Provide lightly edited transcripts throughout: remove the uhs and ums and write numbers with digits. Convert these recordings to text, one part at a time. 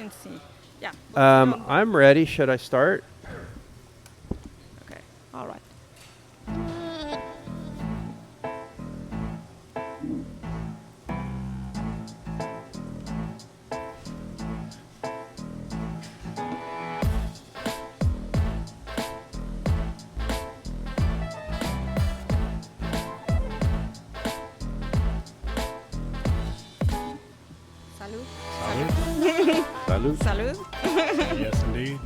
can see. Yeah. I'm ready. Should I start? Okay. All right. Salud. Salud. Yes, indeed.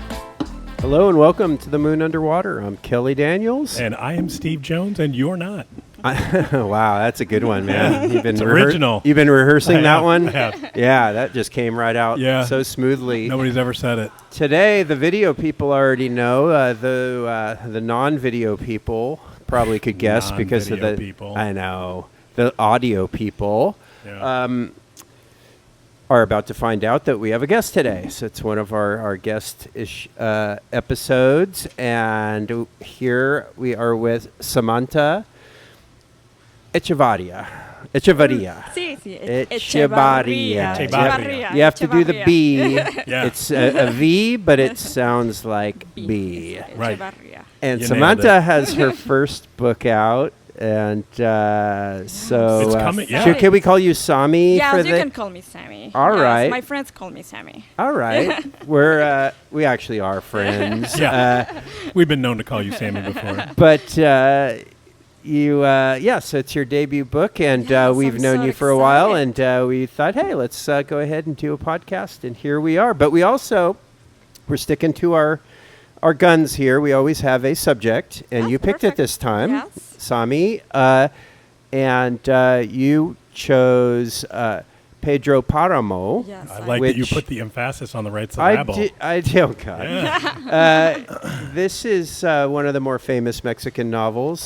Hello and welcome to The Moon Underwater. I'm Kelly Daniels. And I am Steve Jones, and you're not. Wow, that's a good one, man. You've been It's original. You've been rehearsing that one? I have. Yeah, that just came right out so smoothly. Nobody's ever said it. Today, the video people already know. The non-video people probably could guess because of the people. I know the audio people. Yeah. Are about to find out that we have a guest today. So it's one of our guest-ish episodes. And here we are with Samanta Echevarría. Sí. Echevarría. You have to do the B. Yeah. It's a V, but it sounds like B. Right. Echevarría. And You Samanta nailed it. has her first book out. And so It's coming, yeah. can we call you Sami? Yes, for you the can call me Sami. All Yes, right. My friends call me Sami. All right. We actually are friends. Yeah. We've been known to call you Sammy before. But so it's your debut book, and Yes, we've I'm known so you for a while, excited. and we thought, hey, let's go ahead and do a podcast, and here we are. But we're sticking to our guns here. We always have a subject, and That's you picked it perfect. this time, Yes. Sami, and you chose Pedro Páramo. Yes. I like that you Which- put the emphasis on the right syllable. I did. Oh God. Yeah. This is one of the more famous Mexican novels,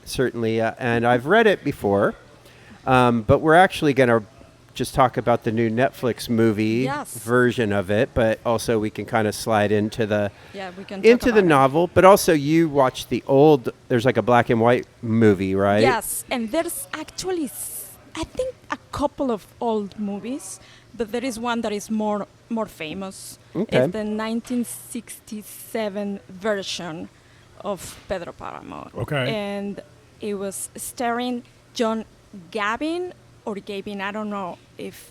certainly, and I've read it before. But we're actually going to just talk about the new Netflix movie Yes. version of it, but also we can kind of slide into the Yeah, we can talk into the about it. novel. But also, you watched the old. There's like a black and white movie, right? Yes, and there's actually, I think, a couple of old movies, but there is one that is more famous. Okay. It's the 1967 version of Pedro Páramo. Okay. And it was starring John Gavin or Gavin, I don't know if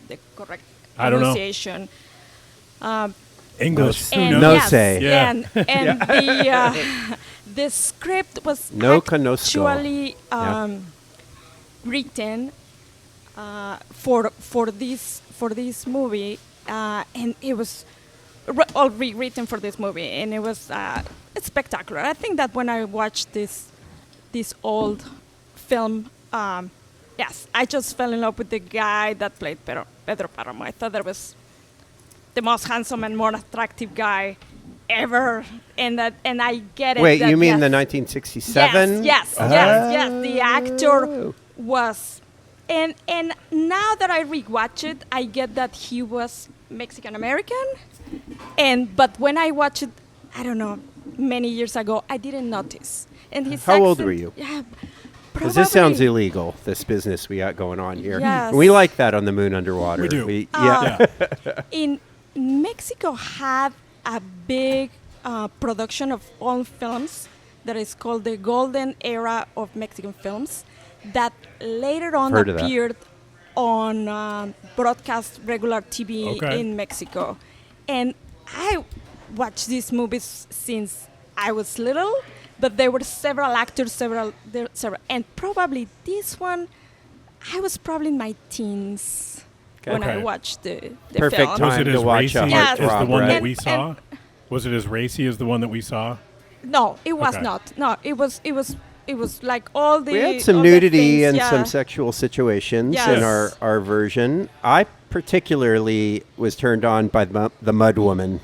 the correct I don't know. pronunciation. English. Who And knows? No yes, say. Yeah. and the script was No conozco. actually written for this movie, and it was all rewritten for this movie, and it was spectacular. I think that when I watched this old film, yes, I just fell in love with the guy that played Pedro Páramo. I thought that was the most handsome and more attractive guy ever, and I get it. Wait, that you mean yes, the 1967? Yes. The actor was, and now that I rewatch it, I get that he was Mexican American, but when I watched it, I don't know, many years ago, I didn't notice. And his How old accent- were you? Yeah, Because this sounds probably- illegal, this business we got going on here. Yes. We like that on The Moon Underwater. We do. Yeah. In Mexico had a big production of old films that is called the Golden Era of Mexican Films that later on Heard of that. appeared on broadcast regular TV Okay. in Mexico. And I watched these movies since I was little, but there were several actors, several, and probably this one, I was probably in my teens when I Okay. watched the Perfect film. time. Was it to as watch a racy Yes. as the one right? that we saw? Was it as racy as the one that we saw? No, it was Okay. not. No, it was like all the. We had some all the nudity things, and yeah. some sexual situations Yes. in our version. I particularly was turned on by the Mud Woman.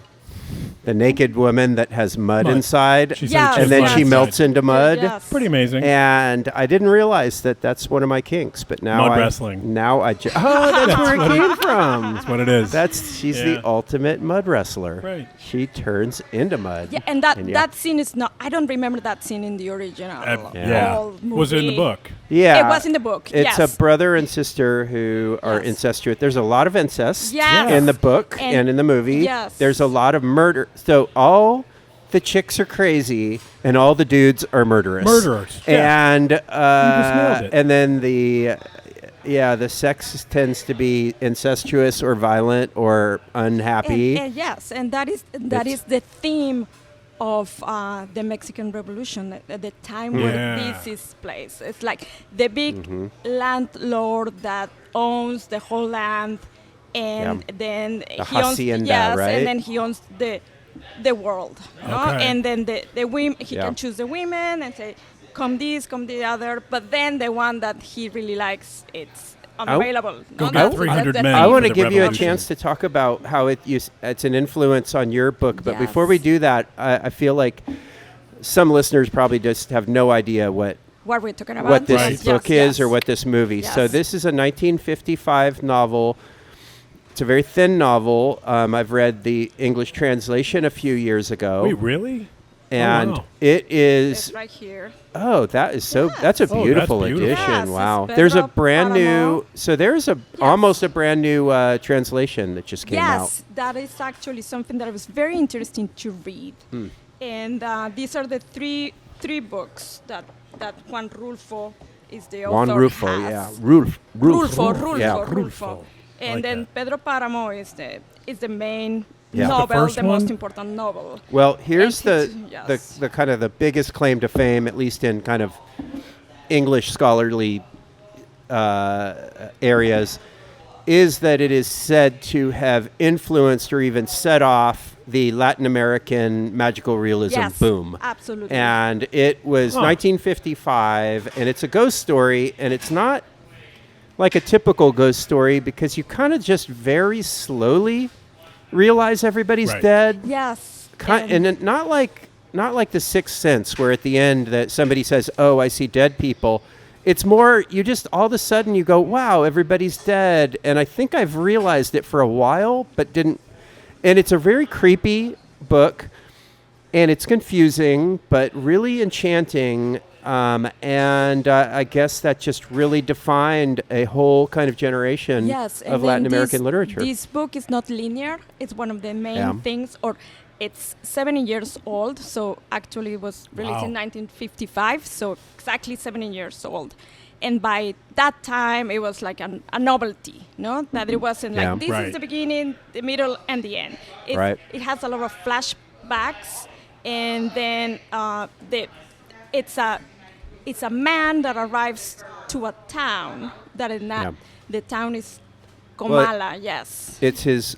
the naked woman that has mud inside, She said Yes, and then mud she inside. melts into mud. Yes. Pretty amazing. And I didn't realize that that's one of my kinks, but now Mud wrestling. Now oh, that's where it came from. That's what it is. She's the ultimate mud wrestler. Right. She turns into mud. Yeah, and that scene is not. I don't remember that scene in the original. Yeah. Was it in the book? Yeah, It was in the book. It's yes. a brother and sister who are Yes. incestuous. There's a lot of incest Yes. in the book And- and in the movie. Yes. There's a lot of murder. So all the chicks are crazy and all the dudes are murderous. Murderers. Yeah. And just nailed it. and then the sex tends to be incestuous or violent or unhappy. And yes, and that is the theme of the Mexican Revolution, at the time where this is placed. It's like the big landlord that owns the whole land, and then The he owns hacienda, right? and then he owns the world. No? Okay. And then the women, he can choose the women and say, come this, come the other. But then the one that he really likes, it's unavailable. Go No, get that's- 300 that's the men. thing. I want to the give you a revolution. chance to talk about how it's an influence on your book. But before Yes. we do that, I feel like some listeners probably just have no idea what What we're talking about. this Right. book is or what this movie. So Yes. this is a 1955 novel. It's a very thin novel. I've read the English translation a few years ago. Wait, really? And wow. it is It's right here. that is so that's a Oh, that's beautiful beautiful. edition. Yes, Wow. it's There's a Pedro brand new Páramo. there's almost a brand new translation that just came out. Yes, that is actually something that was very interesting to read. And these are the three books that Juan Rulfo is the Juan author Rulfo, has. yeah. Rulfo. Yeah. Rulfo. And Like then that. Pedro Páramo is the main Yeah. novel, The first most one? important novel. Well, here's And it's- the kind of the biggest claim to fame, at least in kind of English scholarly areas, is that it is said to have influenced or even set off the Latin American magical realism Yes, boom. absolutely. And it was 1955, and it's a ghost story, and it's not like a typical ghost story because you kind of just very slowly realize everybody's Right. dead. Yes. And it- not like the Sixth Sense, where at the end that somebody says, "Oh, I see dead people." It's more you just all of a sudden you go, "Wow, everybody's dead," and I think I've realized it for a while, but didn't. And it's a very creepy book, and it's confusing, but really enchanting. And I guess that just really defined a whole kind of generation Yes, of and Latin then American literature. This book is not linear. It's one of the main Yeah. things, or it's 70 years old. So actually, it was released in Wow. 1955. So exactly 70 years old. And by that time, it was like a novelty, no? That it wasn't Yeah. like this Right. is the beginning, the middle, and the end. Right. It has a lot of flashbacks, and then it's a man that arrives to a town that is not. Yeah. The town is Well, Comala, yes. It's his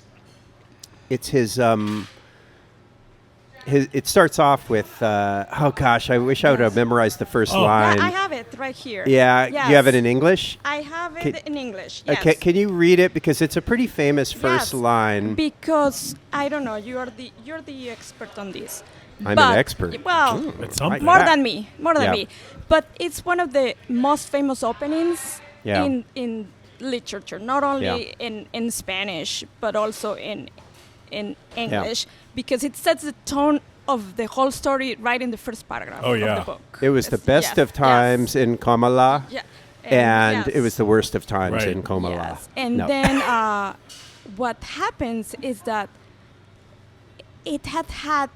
it starts off with oh gosh, I wish I would have memorized the first Oh. line. Yeah, I have it right here. Yeah, Yes. you have it in English? I have it Can- in English. Yes. Can you read it because it's a pretty famous first Yes, line. Because I don't know, you're the expert on this. I'm But- an expert. Well, It's something. more that. than me, Yeah. me. But it's one of the most famous openings Yeah. in literature, not only Yeah. in Spanish but also in English, because it sets the tone of the whole story right in the first paragraph Oh, of yeah. the book. It was the It's- best yes, of times in Comala, Yeah. and yes. it was the worst of times Right. in Comala. Yes. And No. then what happens is that it had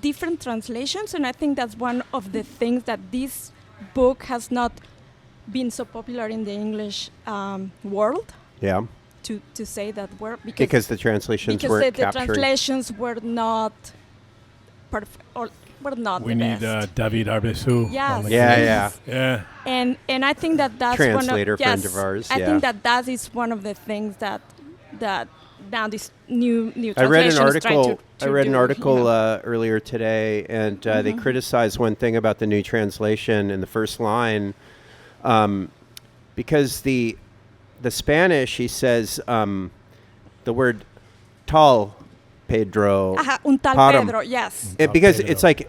different translations, and I think that's one of the things that this book has not been so popular in the English world. Yeah, To say that word because the translations weren't the capturing. translations were not perfect or were not We the need best. David Arbesu. Yes. on the Yeah, case. yeah. Yeah. And I think that's Translator one of, friend yes, of ours, I yeah. think that is one of the things that now this new I read an translation is trying article. to I read do, an article you know. earlier today, and they Mm-hmm. criticized one thing about the new translation in the first line, because the Spanish, he says, the word "tal" Pedro. Un tal Páramo. Pedro, yes. Because Pedro. it's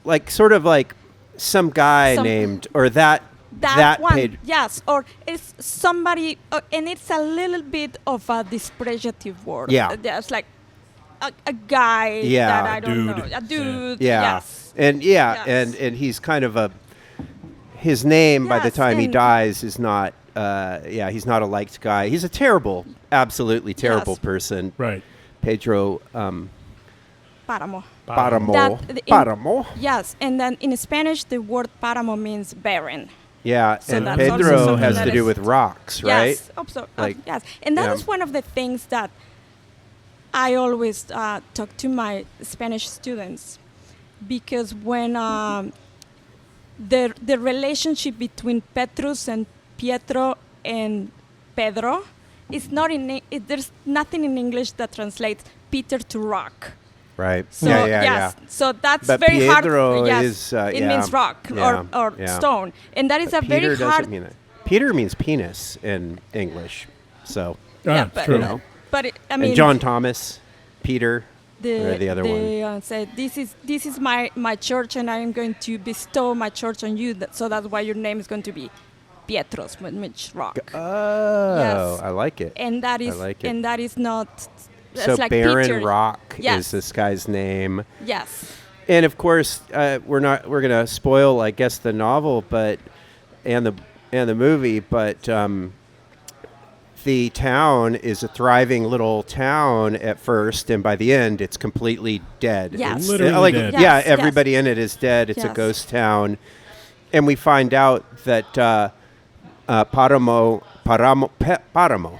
like sort of like some guy named or that one, Pedro. yes, or it's somebody, and it's a little bit of a depreciative word. Yeah. It's like a guy Yeah. that I don't Dude. know, a dude. Yeah. Yes. And Yes. and he's kind of his name by the Yes, time he and- dies is not he's not a liked guy. He's a absolutely terrible Yes. person. Right. Pedro Páramo. Páramo. That- Páramo. Yes, and then in Spanish, the word páramo means barren. Yeah, So and that's also Pedro something has that to do is- with rocks, right? Yes, Like, yes, and that yeah. is one of the things that I always talk to my Spanish students, because when the relationship between Petrus and Pietro and Pedro is not there's nothing in English that translates Peter to rock. Right. So yeah. so that's But very Pedro hard. Yes, is, it yeah, means rock yeah, or yeah. stone, and that is But a very Peter hard. doesn't mean that. Peter means penis in English. So, Yeah, It's but true. but I mean, and John Thomas, Peter, the or the other one. said, "This is my church, and I am going to bestow my church on you. So that's why your name is going to be Pietros, which rock." Oh, Yes. I like it. And that is like it. and that is not. That's So like Baron Peter. Rock Yes. is this guy's name. Yes. And of course, we're going to spoil, I guess, the novel, but and the movie, but the town is a thriving little town at first, and by the end, it's completely dead. Yes. It's, Literally dead. Yeah, Yes, everybody in it is dead. It's a Yes. ghost town, and we find out that Páramo Páramo.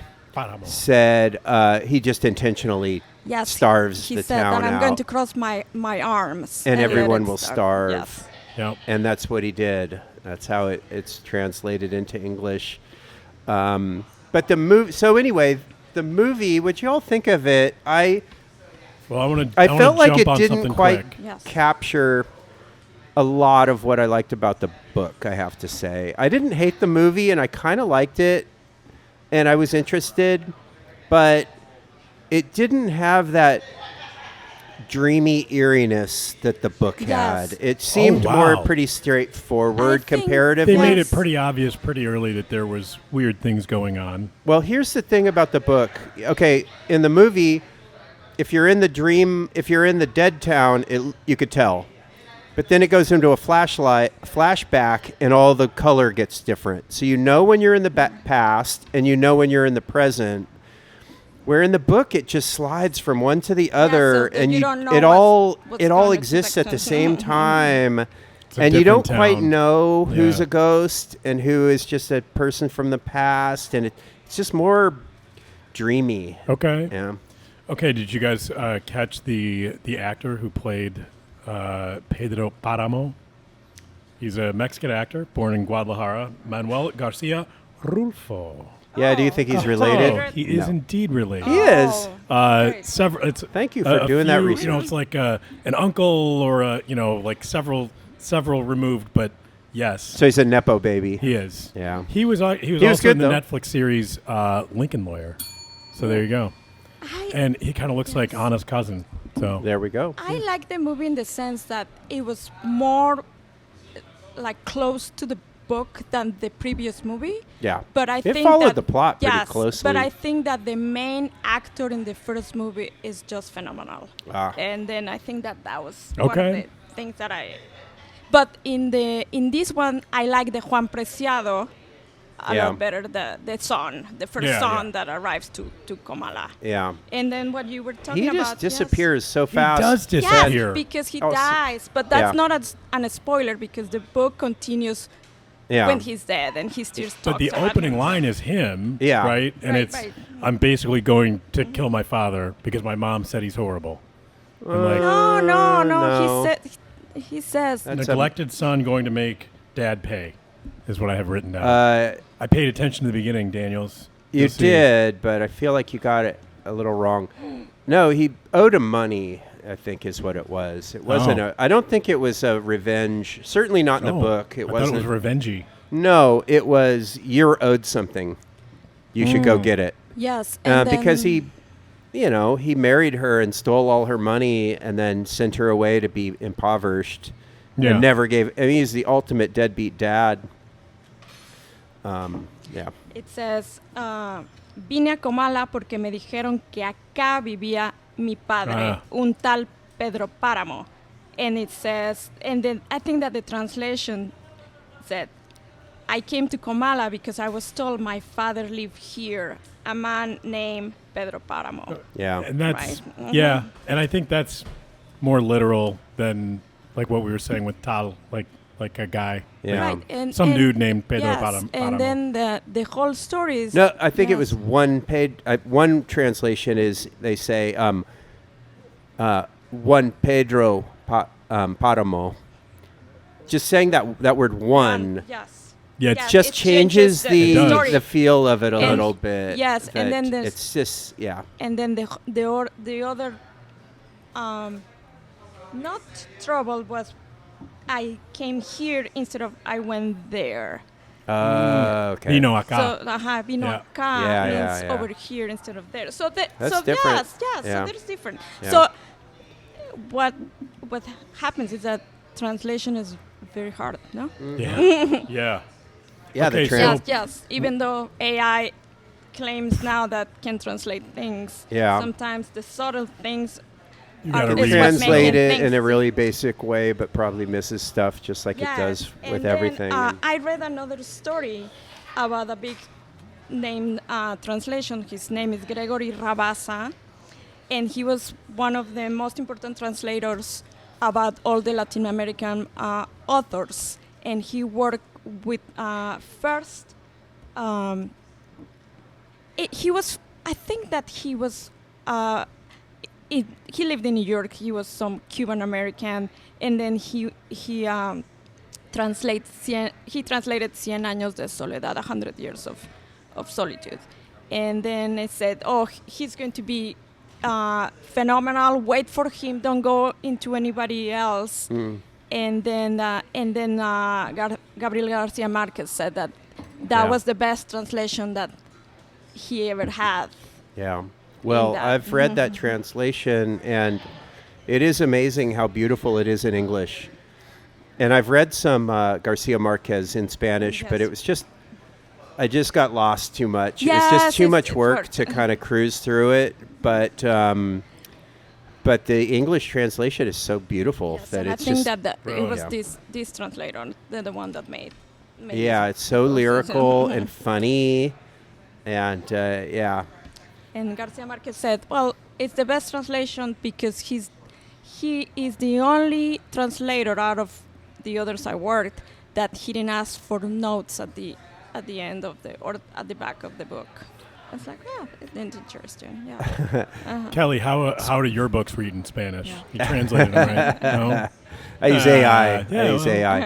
said he just intentionally Yes. starves he the said town that I'm out, going to cross my arms, and let everyone it will starve. starve. Yes. Yep. And that's what he did. That's how it's translated into English. But the movie. So anyway, the movie. What you all think of it? I felt like it didn't quite Yes. capture a lot of what I liked about the book. I have to say, I didn't hate the movie, and I kind of liked it, and I was interested, but it didn't have that dreamy eeriness that the book Yes. had. It seemed wow. more pretty straightforward I think comparatively. They made it Yes. pretty obvious pretty early that there was weird things going on. Well, here's the thing about the book. Okay, in the movie, if you're in the dead town, you could tell. But then it goes into a flashback, and all the color gets different. So you know when you're in the past, and you know when you're in the present. Where in the book it just slides from one to the other, so and you don't know it what's all going exists at the to same time, It's a and you don't different quite town. know who's Yeah. a ghost and who is just a person from the past, and it's just more dreamy. Okay. Yeah. Okay. Did you guys catch the actor who played Pedro Páramo? He's a Mexican actor born in Guadalajara, Manuel Garcia Rulfo. Yeah. Do you think he's related? Oh, he is indeed related. He is. Great. Several. It's Thank you for doing that few, research. You know, it's like an uncle or like several removed, but yes, So he's a nepo baby. he is. Yeah. He was was also good, in the though. Netflix series Lincoln Lawyer. So there you go. And he kind of looks like Anna's cousin. So There we go. I like the movie in the sense that it was more like close to the book than the previous movie. Yeah. But I It think followed that, the plot pretty yes, closely. But I think that the main actor in the first movie is just phenomenal. Ah. And then I think that was one of Okay. the things that I. But in this one, I like the Juan Preciado a Yeah. lot better. The son, the first Yeah, son yeah. that arrives to Comala. Yeah. And then what you were talking He about. just disappears so fast. does Yes, disappear. yes, because he Oh, so- dies. But that's yeah. not a spoiler because the book continues Yeah. when he's dead and he still talks But the about opening him. line is him, Yeah. right? And Right, it's right. I'm basically going to kill my father because my mom said he's horrible. I'm like No. No. He says That's neglected son going to make dad pay, is what I have written down. I paid attention to the beginning, Daniels. You You'll see. did, but I feel like you got it a little wrong. No, he owed him money, I think is what it was. It wasn't Oh. I don't think it was a revenge. Certainly not in the Oh, book. It I wasn't. thought it was revengey. No, it was you're owed something. You should go get it. yes, and Because then- he married her and stole all her money and then sent her away to be impoverished Yeah. and never gave. I mean, he's the ultimate deadbeat dad. Yeah. It says, vine a Comala porque me dijeron que acá vivía mi padre, un tal Pedro Páramo. And it says, and then I think that the translation said, I came to Comala because I was told my father lived here, a man named Pedro Páramo. Yeah. And that's Right. yeah, and I think that's more literal than like what we were saying with Tal, like a guy. Yeah. Right. And, Some and dude named Pedro yes, Páramo. and then the whole story is... No, I think it yes. was one translation is they say one Pedro Páramo. Just saying that word one Yes. Yeah, Yes, just it changes It does. the feel of it a And- little bit. yes, and that then there's- it's just And then the other not trouble was I came here instead of I went there. okay. Vino acá. So vino Yeah. acá Yeah, means yeah. over here instead of there. So That's so different. yes, Yeah. so there's different. Yeah. So what happens is that translation is very hard, no? yeah, yeah. Yeah, Okay, the so- Yes, yes. Even though AI claims now that can translate things, Yeah. sometimes the subtle things You are gotta is what read makes translate it things- in a really basic way, but probably misses stuff just like it Yes, does and with then, everything. I read another story about a big name translation. His name is Gregory Rabasa, and he was one of the most important translators about all the Latin American authors. And he worked with first. He was. I think that he was. He lived in New York. He was some Cuban American, and then he translated Cien Años de Soledad, 100 Years of Solitude, and then I said, oh, he's going to be phenomenal. Wait for him. Don't go into anybody else. And then Gabriel Garcia Marquez said that Yeah. was the best translation that he ever had. Yeah. Well, that. I've read that translation, and it is amazing how beautiful it is in English. And I've read some Garcia Marquez in Spanish, but Yes. it was just, I just got lost too much. It's Yes, just too it's- much it's work hard. to kind of cruise through it. But the English translation is so beautiful Yes, that and I it's think just, that it Brilliant. was Yeah. this translator, the one that made yeah, this it's so lyrical process. and funny. And yeah. And Garcia Marquez said, well, it's the best translation because he is the only translator out of the others I worked that he didn't ask for notes at the end of or at the back of the book. I was like, yeah, it's interesting. Yeah. Kelly, how do your books read in Spanish? Yeah. You translated them, right? No. I use AI. yeah, I use well. AI.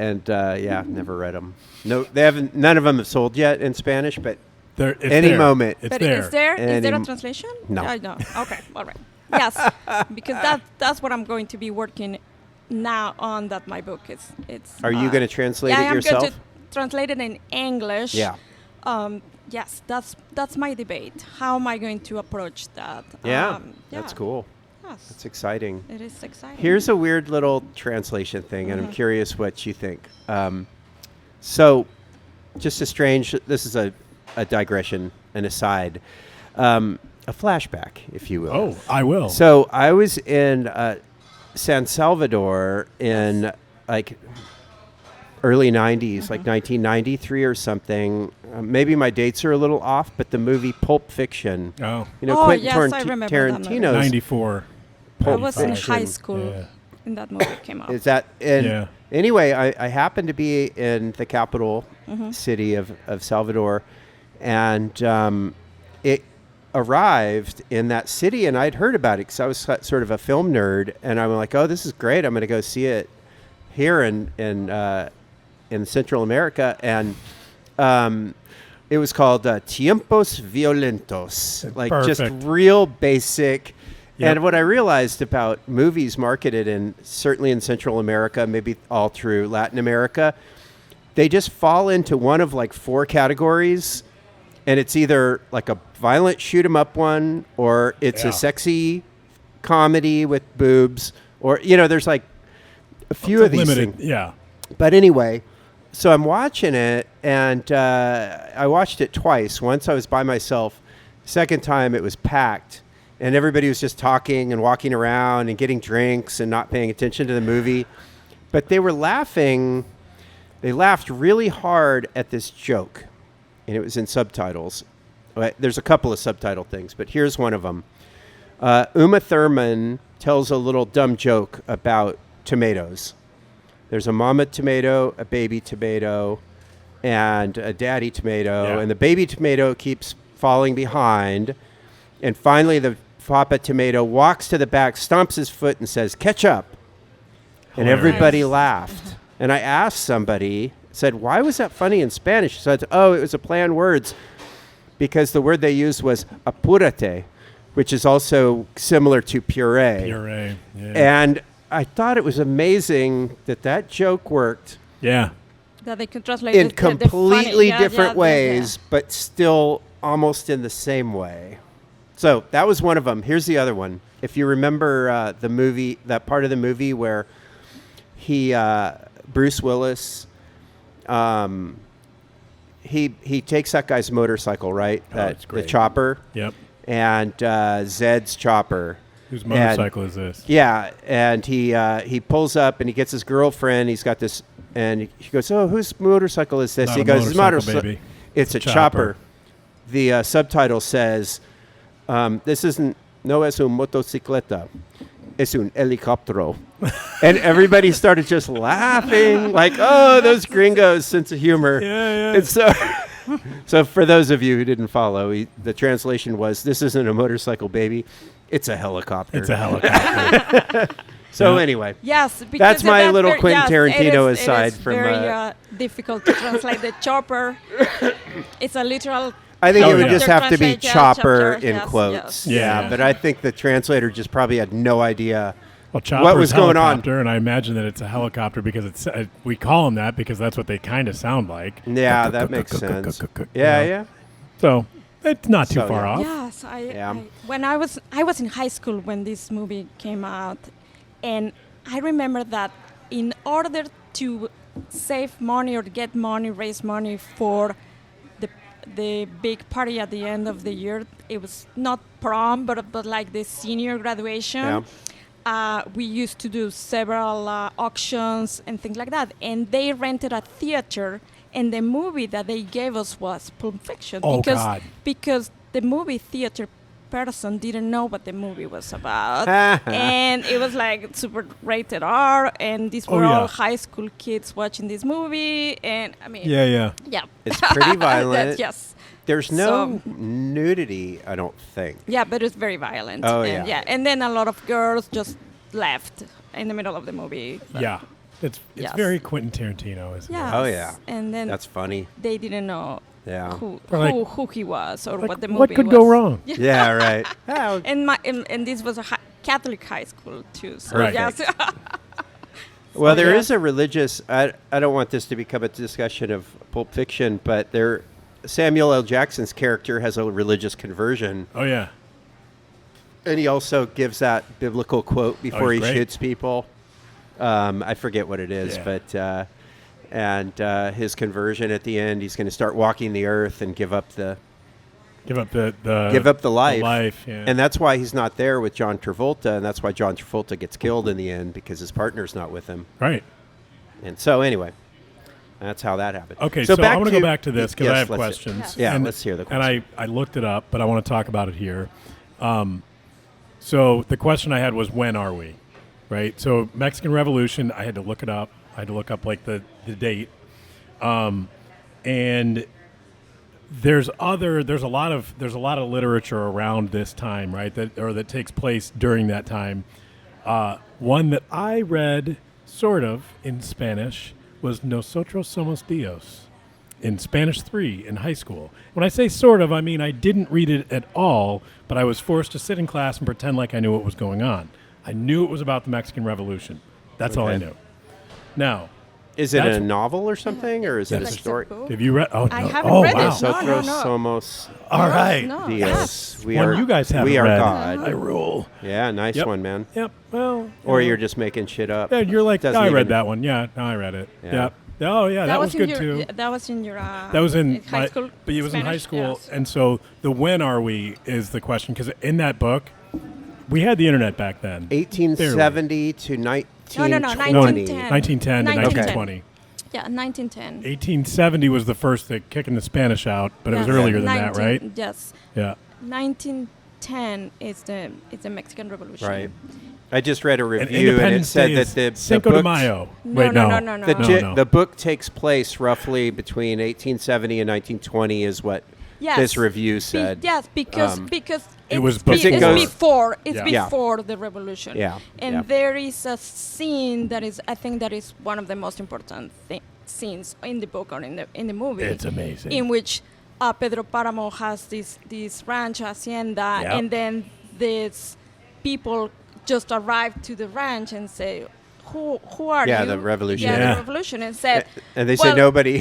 And yeah, never read them. No, they haven't. None of them have sold yet in Spanish, but It's Any there. moment. It's But there. is there a Any- translation? No. I know. Okay, all right. Yes, because that's what I'm going to be working now on. That my book is. It's. are you going to translate yeah, it I'm yourself? going to translate it in English. Yeah. Yes, that's my debate. How am I going to approach that? Yeah, that's cool. Yes, That's exciting. it is exciting. Here's a weird little translation thing, and I'm Mhm. curious what you think. So, just a strange. This is a digression, an aside, a flashback, if you will. Oh, I will. So I was in San Salvador in like early 90s, like 1993 or something. Maybe my dates are a little off, but the movie Pulp Fiction, oh, you know, Oh, Quentin yes, I remember that movie. Tarantino's 94. I Pulp was in Fiction. high school Yeah. when that movie came out. Is that and Yeah. anyway, I happened to be in the capital Mm-hmm. city of Salvador, and it arrived in that city, and I'd heard about it because I was sort of a film nerd, and I'm like, oh, this is great. I'm going to go see it here in Central America, and it was called Tiempos Violentos, like just Perfect. real basic. Yep. And what I realized about movies marketed in certainly in Central America, maybe all through Latin America, they just fall into one of like four categories, and it's either like a violent shoot 'em up one, or it's Yeah. a sexy comedy with boobs, or there's like a few of these limited. things. Yeah. But anyway, so I'm watching it, and I watched it twice. Once I was by myself. Second time it was packed, and everybody was just talking and walking around and getting drinks and not paying attention to the movie. But they were laughing. They laughed really hard at this joke, and it was in subtitles. There's a couple of subtitle things, but here's one of them. Uma Thurman tells a little dumb joke about tomatoes. There's a mama tomato, a baby tomato, and a daddy tomato, Yeah. and the baby tomato keeps falling behind, and finally the papa tomato walks to the back, stomps his foot, and says, "Catch up." And Hilarious. everybody laughed. And I asked somebody, said, "Why was that funny in Spanish?" She said, "Oh, it was a play on words, because the word they used was apúrate, which is also similar to puree." Puree. Yeah. And I thought it was amazing that joke worked yeah. That they could translate in the funny- completely yeah, different yeah, ways, but still almost in the same way. So that was one of them. Here's the other one. If you remember the movie, that part of the movie where Bruce Willis, he takes that guy's motorcycle, right? That's The great. chopper, Yep. and Zed's chopper. Whose motorcycle is this? Yeah, and he pulls up and he gets his girlfriend. He's got this, and he goes, "Oh, whose motorcycle is this?" Not He a goes, motorcycle, baby. It's a It's a chopper." chopper. The subtitle says, "This isn't, no es un motocicleta, es un helicóptero." And everybody started just laughing, like, "Oh, those gringos' sense of humor." Yeah, yeah. And so for those of you who didn't follow, the translation was, "This isn't a motorcycle, baby. It's a helicopter." It's a helicopter. So Yeah. anyway, Yes, because That's my little very- Quentin yes, Tarantino it is, aside it is from, very difficult to translate the chopper. It's a literal. I think Oh, it would yeah. just have to be Translate, yeah, chopper chapter, in yes, quotes. yes. Yeah. But I think the translator just probably had no idea. Well, chopper What was is going on? helicopter, and I imagine that it's a helicopter because it's we call them that because that's what they kind of sound like. Yeah, that makes sense. Yeah, yeah. So it's not too So, far yeah. off. Yes, Yeah. when I was in high school when this movie came out, and I remember that in order to save money or get money, raise money for the big party at the end of the year, it was not prom, but like the senior graduation. Yeah. We used to do several auctions and things like that, and they rented a theater, and the movie that they gave us was Pulp Fiction. Oh, because God. because the movie theater person didn't know what the movie was about, and it was like super rated R, and these were Oh, yeah. all high school kids watching this movie, and I mean, Yeah. yeah. It's pretty violent. Yes. There's no So- nudity, I don't think. Yeah, but it's very violent. Oh, and yeah. And then a lot of girls just left in the middle of the movie. But Yeah. It's Yes. very Quentin Tarantino, isn't Yes. Oh, yeah. And then That's funny. they didn't know Yeah. who, Like- who he was or it? what the movie What could was. go wrong? Yeah, right. Oh, And this was a Catholic high school too. So Right. yes. well, there yeah. is a religious. I don't want this to become a discussion of Pulp Fiction, but Samuel L. Jackson's character has a religious conversion, Oh, yeah. and he also gives that biblical quote before he he's great. shoots people. I forget what it is, Yeah. but his conversion at the end, he's going to start walking the earth and give up the Give up the life. The life, yeah. And that's why he's not there with John Travolta, and that's why John Travolta gets killed in the end, because his partner's not with him. right. And so anyway, that's how that happened. Okay, so I want to go back to this because yes, I have let's- questions. Yeah, And- let's hear the And I looked it up, but I want to talk about it here. So the question I had was, when are we? Right? So Mexican Revolution, I had to look it up. I had to look up like the date. And there's a lot of literature around this time, right? That takes place during that time. One that I read sort of in Spanish was Nosotros Somos Dios in Spanish 3 in high school. When I say sort of, I mean I didn't read it at all, but I was forced to sit in class and pretend like I knew what was going on. I knew it was about the Mexican Revolution. That's all I Okay. knew. Now, Is it a That's- novel or something, or is it a Like story? the book. Have you read? Oh, I no. haven't Oh, read wow. it. No, Nosotros no. somos All right. No, Dios. yes. We One are. you guys haven't We are read. God. I rule. Yeah, nice Yep. one, man. Yep. Well. Or you know. you're just making shit up. Yeah, you're like, Doesn't I read even- that one. Yeah, no, I read it. Yeah. Yep. Oh, yeah, that was in good your, too. That was in your. That was in high my- school. But it was in high Spanish? school, Yes. and so the when are we is the question because in that book, we had the internet back then. 1870 to 1920. No, 1910. 1910 to 1910. 1920. Yeah, 1910. 1870 was the first that kicking the Spanish out, but it was Yes. earlier than that, right? Yes. Yeah. 1910 is the Mexican Revolution. Right. I just read a And review, and it Independence said Day that is the Cinco de book, Mayo. No, Wait, no, no, no, no. No. the book takes place roughly between 1870 and 1920, is what Yes. this review said. Yes, because It was Because it it's goes- before it's Yeah. Yeah. before the revolution. Yeah, And yeah. there is a scene that is I think that is one of the most important scenes in the book or in the movie. It's amazing. In which Pedro Páramo has this ranch hacienda, Yep. and then these people just arrive to the ranch and say, "Who are Yeah, you?" the revolution. Yeah, Yeah. the revolution, and said, And they well, say nobody.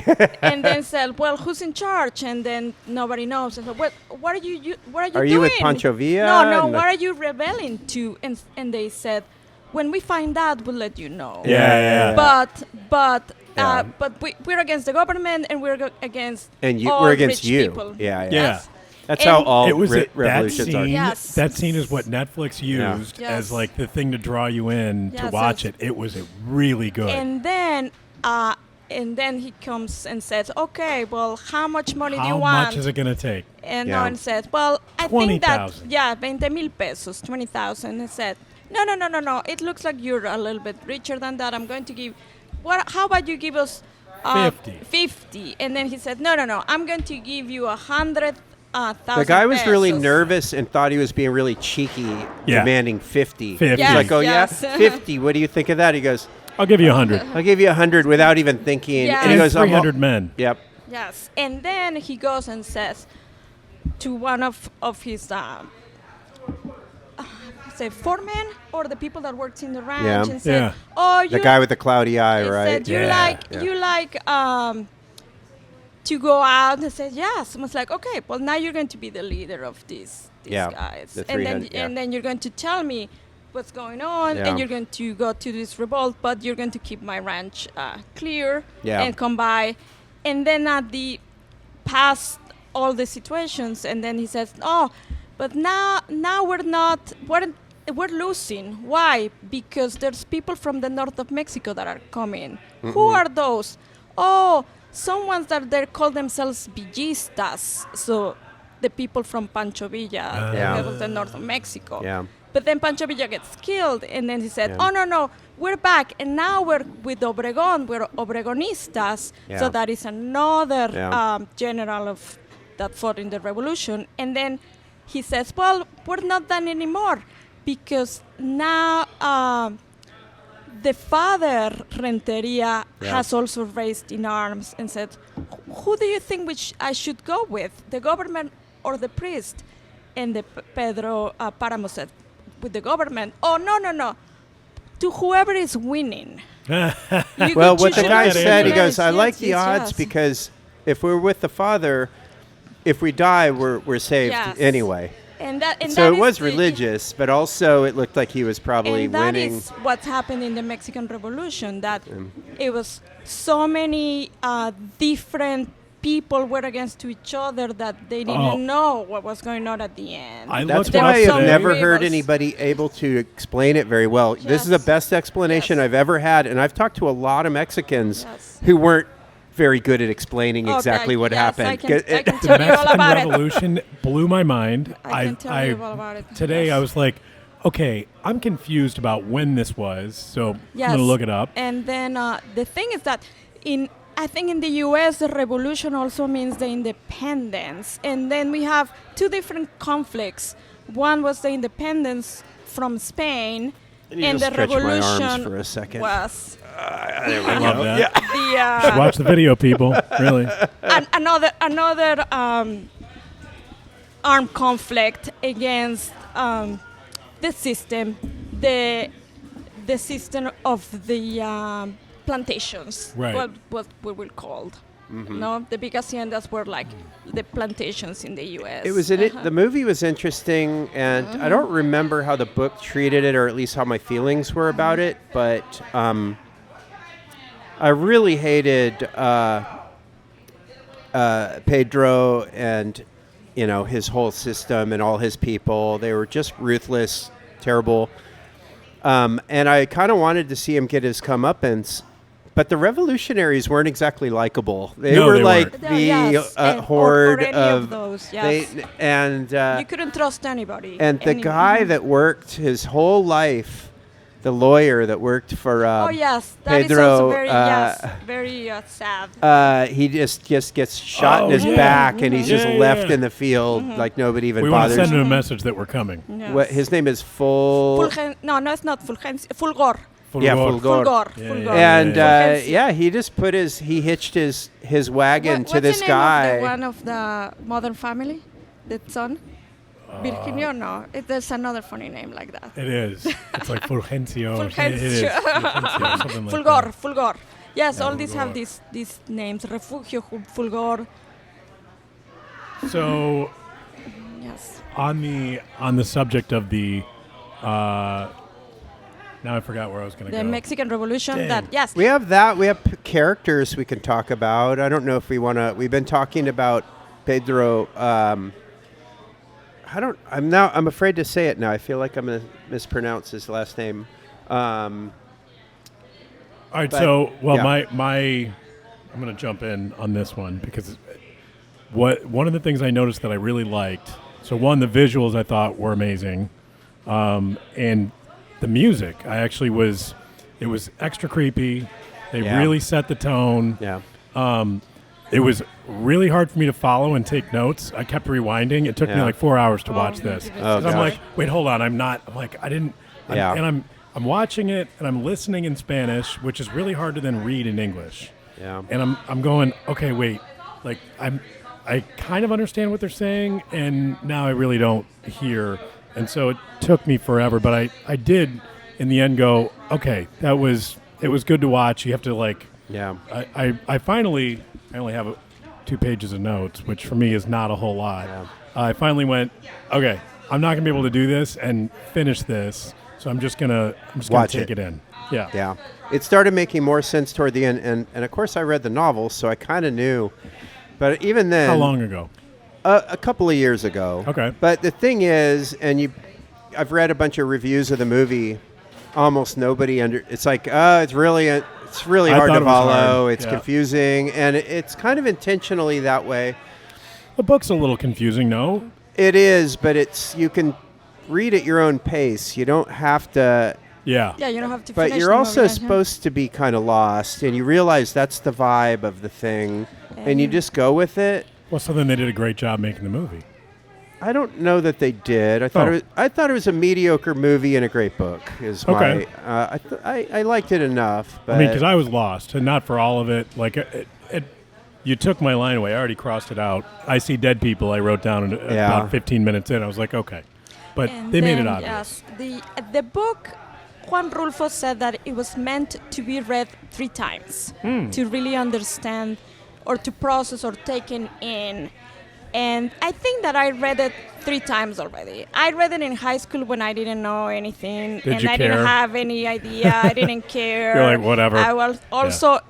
and then said, "Well, who's in charge?" And then nobody knows. And so, what are you? What are you Are doing? you with Pancho Villa? No. And What are you rebelling to? And they said, "When we find out, we'll let you know." Yeah. But Yeah. we're against the government, and we're against And all we're against rich you. people. Yeah, yeah. Yeah. That's And how all It was that revolutions are. scene. Yes. That scene is what Netflix used Yes. as like the thing to draw you in to Yes, watch yes. it. It was really good. And then he comes and says, "Okay, well, how much money do you How want?" much is it going to take? And Yeah. no one says, "Well, I think that 20,000. 20,000 pesos, 20,000." And said, "No. It looks like you're a little bit richer than that. I'm going to give. How about you give us 50. 50?" And then he said, "No. I'm going to give you 100,000." The guy was really pesos." nervous and thought he was being really cheeky, Yeah. demanding 50. 50. He's like, "Oh Yes. yeah, 50. What do you think of that?" He goes, I'll give you 100. "I'll give you 100 without even thinking." Yeah. And he And goes, "I'm all-" 300 men. Yep. Yes, and then he goes and says to one of his say foremen or the people that worked in the ranch, Yeah. and said, Yeah. "Oh, The guy with the cloudy eye, he right? said, "You Yeah. like Yeah. you like to go out?" And said, "Yes." I was like, "Okay, well now you're going to be the leader of these Yeah, guys, the and then 300, yeah. and then you're going to tell me what's going on, Yeah. and you're going to go to this revolt, but you're going to keep my ranch clear Yeah. and come by." And then at the past all the situations, and then he says, "Oh, but now we're losing. Why? Because there's people from the north of Mexico that are coming. Who are those? Oh, someone that they call themselves villistas. So the people from Pancho Villa, Yeah. that was the north of Mexico. Yeah. But then Pancho Villa gets killed, and then he said, Yeah. "Oh no, we're back, and now we're with Obregón. We're Obregonistas." Yeah. So that is another Yeah. general that fought in the revolution. And then he says, "Well, we're not done anymore, because now the father Renteria Yeah. has also raised in arms and said, who do you think I should go with, the government or the priest?" And the Pedro Páramo said, "With the government." "Oh, no. To whoever is winning." You Well, could what the choose guy that said, he answer. goes, "I Yes, like the yes, odds yes. because if we're with the father, if we die, we're saved Yes. anyway." And that So it is was the- religious, but also it looked like he was probably and that winning. is what happened in the Mexican Revolution, that it was so many different people were against each other that they didn't know what was going on at the end. I That's looked There why up were I've some today. never heard rivals. anybody able to explain it very well. This is the Yes. best explanation Yes. I've ever had, and I've talked to a lot of Mexicans Yes. who weren't very good at explaining Okay, exactly what yes, happened. I can The tell you all Mexican about it. Revolution blew my mind. I can tell you all about it. Today Yes. I was like, okay, I'm confused about when this was, so Yes. I'm going to look it up. And then the thing is that I think in the U.S. the revolution also means the independence, and then we have two different conflicts. One was the independence from Spain, I need and to the stretch my arms revolution for a second. was I love that. the Watch the video, people. Really. another armed conflict against the system, the system of the plantations. Right. What we were called. No, the big haciendas were like the plantations in the U.S. It was the movie was interesting, and I don't remember how the book treated it, or at least how my feelings were about it. But I really hated Pedro and his whole system and all his people. They were just ruthless, terrible, and I kind of wanted to see him get his comeuppance. But the revolutionaries weren't exactly likable. They were like the horde or any of those. Yes. You couldn't trust anybody. And the guy that worked his whole life, the lawyer that worked for that Pedro, is also very sad. he just gets shot in his back, and he's just left in the field like nobody even bothers. We want to send him a message that we're coming. Yes. His name is No, it's not Fulgor. Yeah, Fulgor. And he just he hitched his wagon to this guy. What's the name of the one of the Modern Family? The son? Virginio? No. There's another funny name like that. It is. It's like Fulgencio. Fulgencio. It is. Fulgencio, something like Fulgor. Yes, all these have these names. Refugio, Fulgor. So, yes. On the subject of the now I forgot where I was going to go. The Mexican Revolution. Dang. We have that. We have characters we can talk about. I don't know if we want to. We've been talking about Pedro. I'm afraid to say it now. I feel like I'm going to mispronounce his last name. All right. I'm going to jump in on this one because one of the things I noticed that I really liked. So one, the visuals I thought were amazing, and the music, it was extra creepy. They really set the tone. Yeah. It was really hard for me to follow and take notes. I kept rewinding. It took me like 4 hours to watch this. Oh, I'm like, wait, hold on. And I'm watching it and I'm listening in Spanish, which is really hard to then read in English. Yeah. And I'm going, okay, wait. Like I kind of understand what they're saying, and now I really don't hear. And so it took me forever, but I did in the end go, okay, it was good to watch. You have to I only have 2 pages of notes, which for me is not a whole lot. Yeah. I finally went, okay, I'm not going to be able to do this and finish this, so I'm just going to take it in. Yeah. Yeah. It started making more sense toward the end, and of course I read the novel, so I kind of knew. But even then... How long ago? A couple of years ago. Okay. But the thing is, I've read a bunch of reviews of the movie. Almost nobody it's like, it's really hard to follow. It's confusing, and it's kind of intentionally that way. The book's a little confusing, no? It is, but you can read at your own pace. You don't have to. Yeah, you don't have to. But you're also supposed to be kind of lost, and you realize that's the vibe of the thing, and you just go with it. Well, so then they did a great job making the movie. I don't know that they did. I thought it was a mediocre movie and a great book. I liked it enough. But because I was lost, and not for all of it. Like you took my line away. I already crossed it out. I see dead people. I wrote down about 15 minutes in. I was like, okay, but they made it obvious. Yes, the book. Juan Rulfo said that it was meant to be read 3 times to really understand or to process or take it in. And I think that I read it 3 times already. I read it in high school when I didn't know anything. Did you I care? Didn't have any idea. I didn't care. You're like, whatever. I was also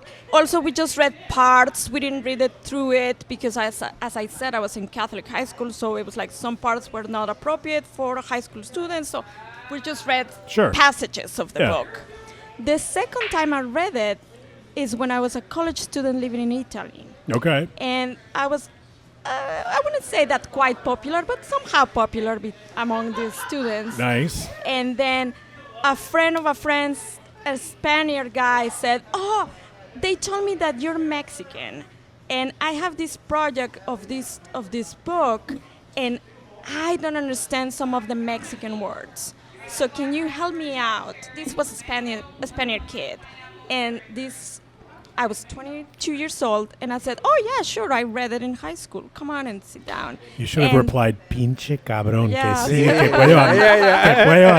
we just read parts. We didn't read it through it because as I said, I was in Catholic high school, so it was like some parts were not appropriate for high school students. So we just read passages of the book. The second time I read it is when I was a college student living in Italy. Okay. And I was, I wouldn't say that quite popular, but somehow popular among the students. Nice. And then a friend of a friend's, a Spaniard guy said, "Oh, they told me that you're Mexican, and I have this project of this book, and I don't understand some of the Mexican words. So can you help me out?" This was a Spaniard kid, and I was 22 years old, and I said, "Oh yeah, sure, I read it in high school. Come on and sit down." You should have replied, "Pinche cabrón, Yeah. que sí, que puedo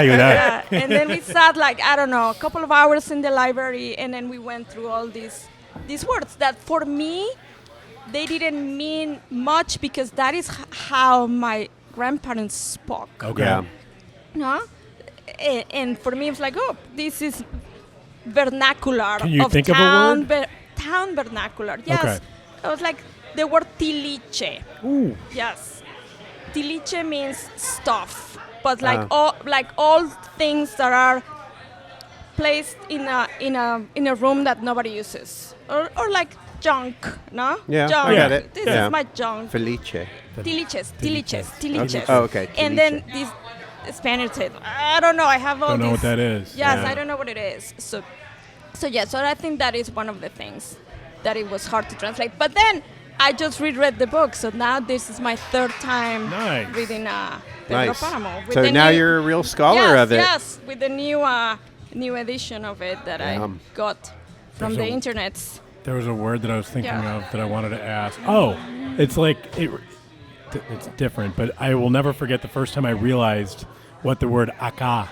ayudar." And then we sat like, I don't know, a couple of hours in the library, and then we went through all these words that for me, they didn't mean much because that is how my grandparents spoke. Okay. Yeah. No? And for me, it's like, oh, this is vernacular. Can you of think of a town word? Town vernacular. Yes. Okay. It was like the word tiliche. Ooh. Yes. Tiliche means stuff, but like Ah. all things that are placed in a room that nobody uses, or like junk, no? Yeah, Junk. I get it. This Yeah. is my junk. Felice. Tiliches. Oh, okay. And then this Spanish said, I don't know. I have all Don't know these. what that is. Yes, Yeah. I don't know what it is. So I think that is one of the things that it was hard to translate. But then I just reread the book, so now this is my third time Nice. reading Pedro Nice. Páramo. With So the now new- you're a real scholar yes, of it. Yes, with the new edition of it that I got from There's the a- internet. There was a word that I was thinking Yeah. of that I wanted to ask. Oh, it's like it's different, but I will never forget the first time I realized what the word acá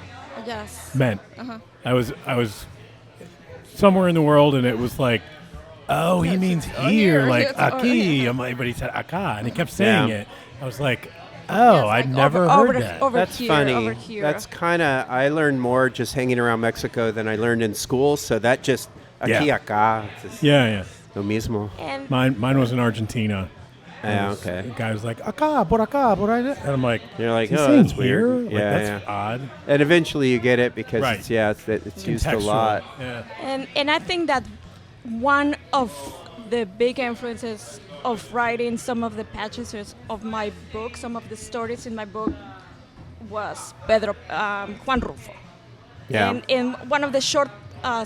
Yes. meant. Uh-huh. I was somewhere in the world, and it was like, oh, he means here, here, like yes, or- aquí. yeah. I'm like, but he said acá, and he kept saying Yeah. it. I was like, oh, Yes, I'd like never over heard that. over That's here, funny. Over here. That's kind of, I learned more just hanging around Mexico than I learned in school. So that just, aquí, Yeah. acá, it's just Yeah. lo mismo. and Mine was in Argentina. Yeah, The okay. guy was like, acá, por allá. And I'm like, You're like, is he oh, saying that's weird. here? Like, Yeah, that's odd. And eventually you get it because Right. it's used a Contextual. lot. Yeah. and I think that one of the big influences of writing some of the passages of my book, some of the stories in my book, was Pedro Juan Rulfo. Yeah. And in one of the short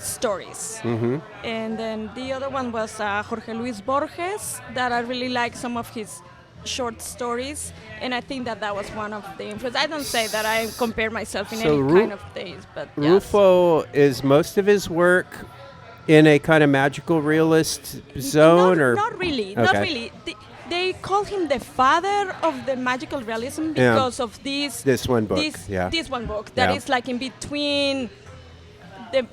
stories. Mm-hmm. And then the other one was Jorge Luis Borges, that I really like some of his short stories. And I think that was one of the influences. I don't say that I compare myself in So any kind of things, but yes. Rufo, is most of his work in a kind of magical realist zone, or Not really. Not Okay. really. They call him the father of the magical realism Yeah. because of this one book? this one book that Yeah. is like in between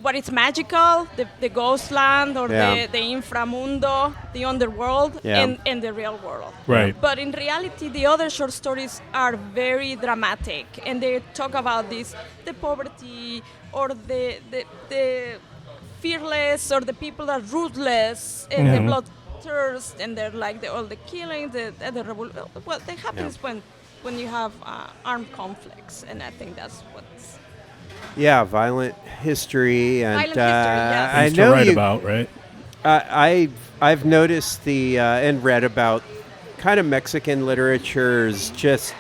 what is magical, the ghost land or Yeah. the inframundo, the underworld, Yeah. and the real world. Right. But in reality, the other short stories are very dramatic, and they talk about the poverty or the fearless or the people that are ruthless and the bloodthirst, and they're like all the killings, the well, that happens when you have armed conflicts, and I think that's what's violent history, and Violent history, yes. I Things know to write you. about, right? I've noticed and read about kind of Mexican literature's just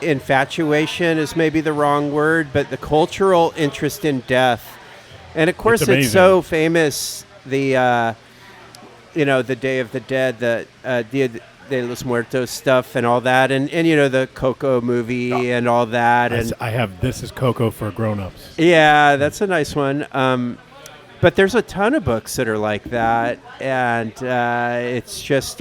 infatuation is maybe the wrong word, but the cultural interest in death, and of course It's it's so famous. The the Day of the Dead, the Dia de los Muertos stuff, and all that, and the Coco movie and all that, and I have This Is Coco for grown-ups. yeah, that's a nice one. But there's a ton of books that are like that, and it's just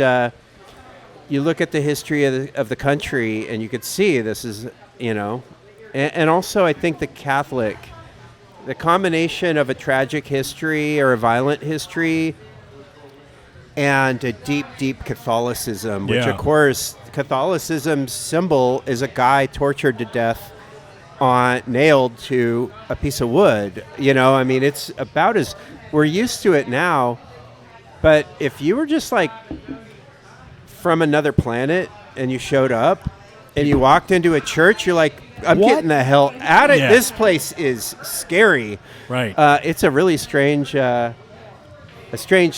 you look at the history of the country, and you could see this is and also I think the combination of a tragic history or a violent history and a deep, deep Catholicism, which Yeah. of course Catholicism's symbol is a guy tortured to death nailed to a piece of wood. I mean, it's about as we're used to it now. But if you were just like from another planet and you showed up and you walked into a church, you're like, I'm What? getting the hell out of Yeah. this place is scary. Right. It's a really strange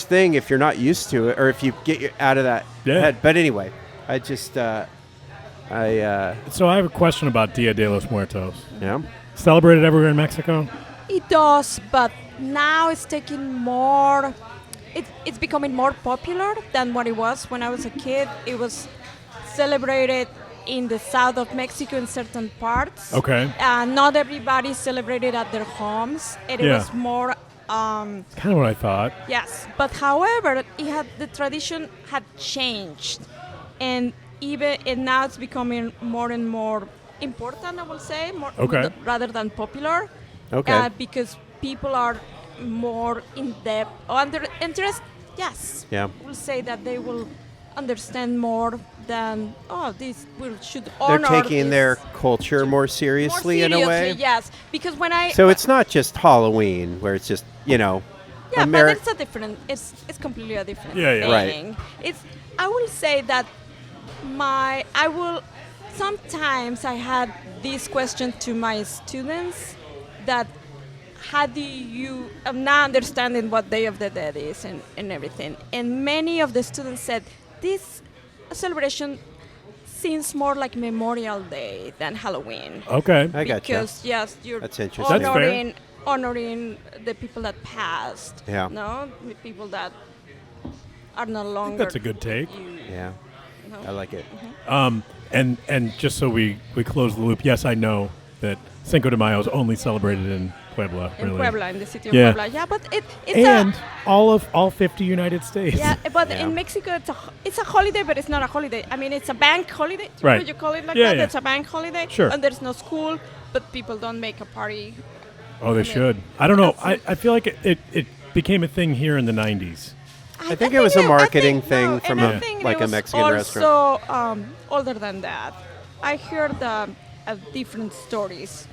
thing if you're not used to it, or if you get out of that head. But anyway, I just So I have a question about Dia de los Muertos. yeah. Celebrated everywhere in Mexico? It does, but now it's taking more. It's becoming more popular than what it was when I was a kid. It was celebrated in the south of Mexico in certain parts. Okay. Not everybody celebrated at their homes. It Yeah. was more. Kind of what I thought. Yes, but however, the tradition had changed, and now it's becoming more and more important. I will say more Okay. rather than popular. Okay. Because people are more in depth under interest. Yes, Yeah. we'll say that they will understand more than this we should They're honor. taking this their culture more more seriously in a way. Yes, because when I So it's not just Halloween where it's just, yeah, but it's a different. It's completely a different Yeah, yeah. thing. Right. It's. I will say that I will. Sometimes I had this question to my students that how do you I'm not understanding what Day of the Dead is and everything, and many of the students said this celebration seems more like Memorial Day than Halloween. Okay. I gotcha. Because yes, you're That's interesting. That's fair. honoring the people that passed. Yeah. No, the people that are no I think longer. that's a good take. Yeah. I like it. And just so we close the loop, yes, I know that Cinco de Mayo is only celebrated in Puebla. In really. Puebla, in the city of Yeah. Puebla. Yeah, but it's And all 50 United States. yeah, but Yeah. in Mexico it's a holiday, but it's not a holiday. I mean, it's a bank holiday. Right. You call it like Yeah, that? yeah. It's a bank holiday. Sure. And there's no school, but people don't make a party. Oh, they should. I don't know. I feel like it became a thing here in the 90s. I think it was a marketing thing from and I a- think like it a was Mexican also, restaurant. older than that. I heard different stories.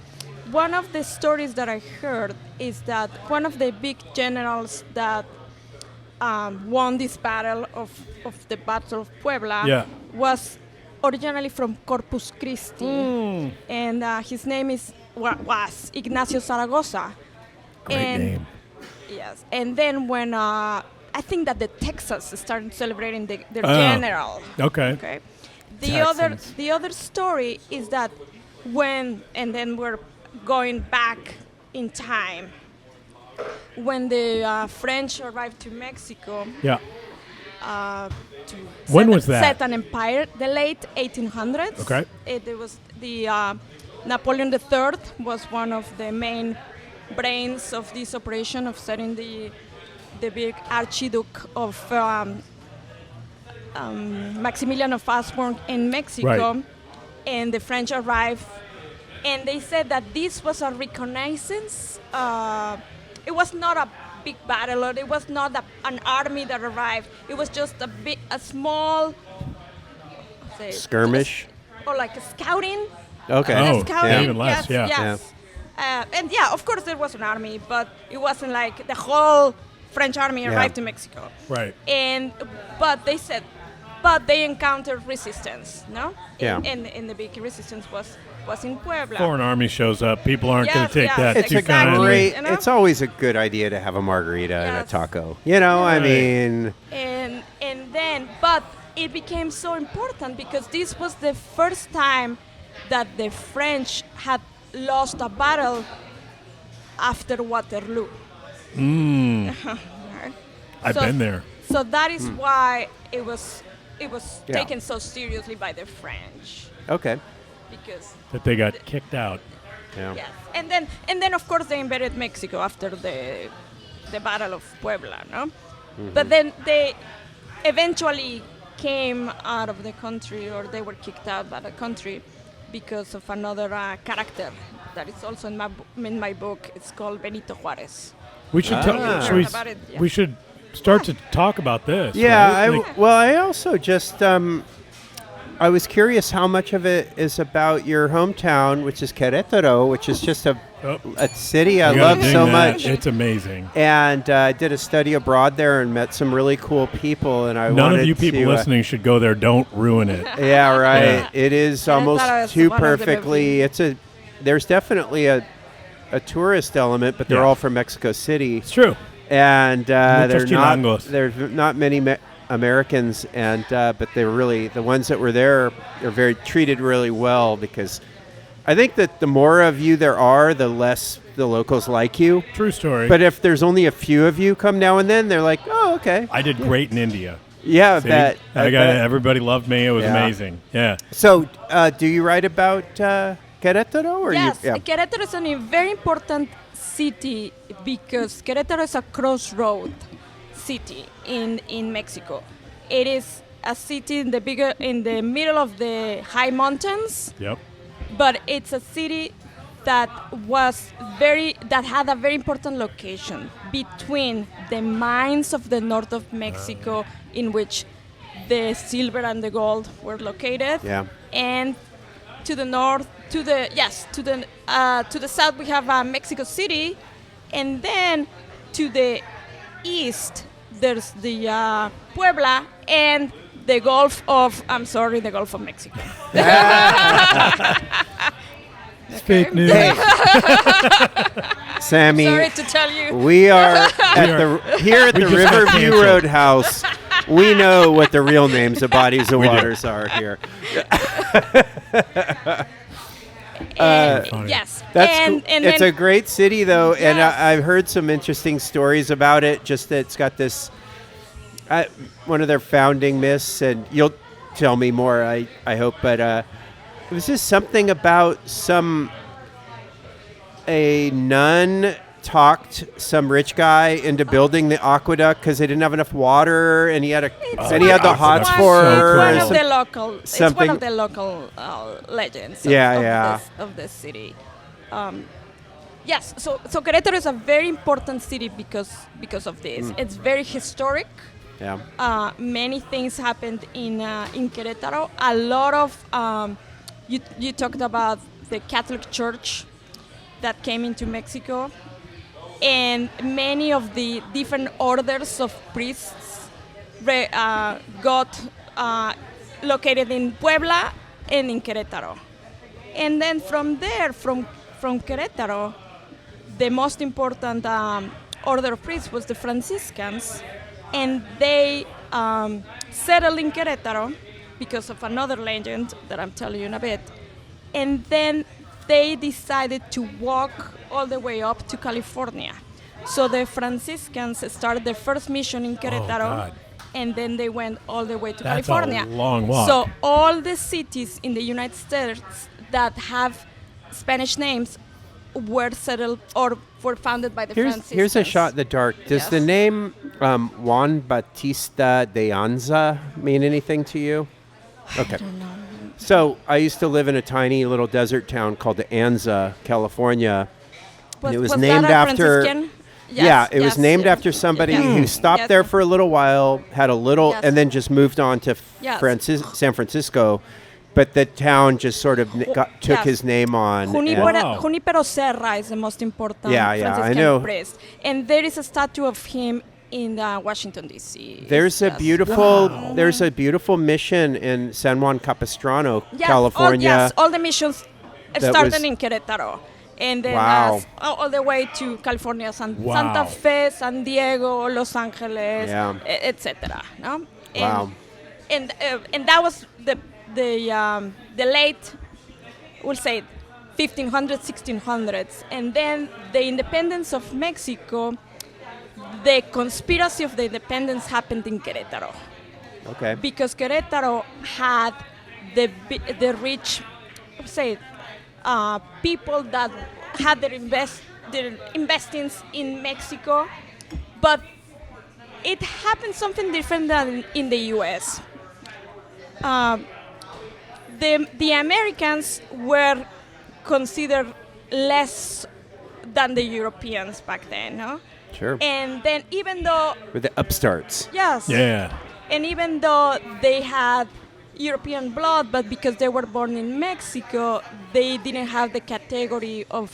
One of the stories that I heard is that one of the big generals that won this battle of the Battle of Puebla Yeah. was originally from Corpus Christi, and his name was Ignacio Zaragoza. Great And name. Yes, and then when I think that the Texas started celebrating their Oh. general. Okay. Okay. Texans. The other story is that and then we're going back in time. When the French arrived to Mexico Yeah. to When was that? set an empire, the late 1800s. Okay. It was the Napoleon III was one of the main brains of this operation of setting the big Archduke of Maximilian of Habsburg in Mexico, Right. and the French arrived, and they said that this was a reconnaissance. It was not a big battle, or it was not an army that arrived. It was just a small Skirmish? or like a scouting. Okay. Oh, Scouting, yeah, even less, yes, yeah. yes. And yeah, of course there was an army, but it wasn't like the whole French army Yeah. arrived to Mexico. Right. But they said, they encountered resistance, no? Yeah. And the big resistance was in Puebla. Foreign army shows up. People aren't going Yes, to take yes, that It's too a exactly. kindly. great. You know? It's always a good idea to have a margarita and a Yes. taco. You know, I Right. mean, And then, but it became so important because this was the first time that the French had lost a battle after Waterloo. I've So- been there. So that is why it was Yeah. taken so seriously by the French, okay. because That they got kicked out. Yeah. yes, and then of course they invaded Mexico after the Battle of Puebla, no? But then they eventually came out of the country, or they were kicked out by the country because of another character that is also in my book. It's called Benito Juarez. We should Ah. talk. Heard Should we, about it, yeah. we should start to talk about this. Yeah. right? Like, I also just I was curious how much of it is about your hometown, which is Querétaro, which is just a city I you gotta love dig so that. much. It's amazing. And I did a study abroad there and met some really cool people. And I None wanted of you people to, listening should go there. Don't ruin it. Yeah, right. Yeah. It is Querétaro almost is too one of the perfectly. There's definitely a tourist element, but they're Yeah. all from Mexico City, It's true. and Muchos chilangos. there's not many Americans, and but they're really the ones that were there. They're very treated really well because I think that the more of you there are, the less the locals like you. True story. But if there's only a few of you come now and then, they're like, oh, okay. I did great in India. Yeah, I See? bet. I bet. Everybody loved me. It was Yeah. amazing. Yeah. So, do you write about Querétaro? Or Yes, you, yeah. Querétaro is a very important city because Querétaro is a crossroad city in Mexico. It is a city in the middle of the high mountains, Yep. but it's a city that had a very important location between the mines of the north of Mexico, in which the silver and the gold were located, and to the north, to the south, we have Mexico City, and then to the east, there's the Puebla and the Gulf of Mexico. It's fake news. Hey. Sammy, Sorry to tell you. we are here at the just got Riverview canceled. Roadhouse. We know what the real names of bodies of We do. waters are here. Yes. That's and it's then a great city, though, and Yes. I've heard some interesting stories about it. Just that it's got this one of their founding myths, and you'll tell me more, I hope. But it was just something about a nun talked some rich guy into building the aqueduct because they didn't have enough water, and he had the hots for her. So or It's something. one of the local legends of the city. Yes, so Querétaro is a very important city because of this. It's very historic. Yeah. Many things happened in Querétaro. A lot of you talked about the Catholic Church that came into Mexico, and many of the different orders of priests got located in Puebla and in Querétaro. And then from there, from Querétaro, the most important order of priests was the Franciscans, and they settled in Querétaro because of another legend that I'm telling you in a bit. And then they decided to walk all the way up to California. So the Franciscans started their first mission in Querétaro, God. and then they went all the way to That's California. a long walk. So all the cities in the United States that have Spanish names were settled or were founded by the Franciscans. Here's a shot in the dark. Does Yes. the name Juan Bautista de Anza mean anything to you? Okay. I don't know. So I used to live in a tiny little desert town called Anza, California. It was that named a after. Franciscan? Yeah, it was yes, named yes. after somebody Yes. who stopped Yes. there for a little while, had a little, Yes. and then just moved on to Yes. San Francisco. But the town just sort of took Yes. his name on. and- Wow. Junipero Serra is the most important Yeah, I Franciscan know. priest. And there is a statue of him in Washington, D.C. There's a Yes. beautiful mission in San Juan Capistrano, Yes, California. all the missions That started was- in Querétaro. And then Wow. all the way to California, Wow. Santa Fe, San Diego, Los Angeles, Yeah. etc. No? Wow. And that was the late, we'll say, 1500s, 1600s. And then the independence of Mexico, the conspiracy of the independence happened in Querétaro. Okay. Because Querétaro had the rich, say, people that had their investings in Mexico, but it happened something different than in the U.S. The Americans were considered less than the Europeans back then, no? Sure. And then even though With the upstarts. yes, Yeah. and even though they had European blood, but because they were born in Mexico, they didn't have the category of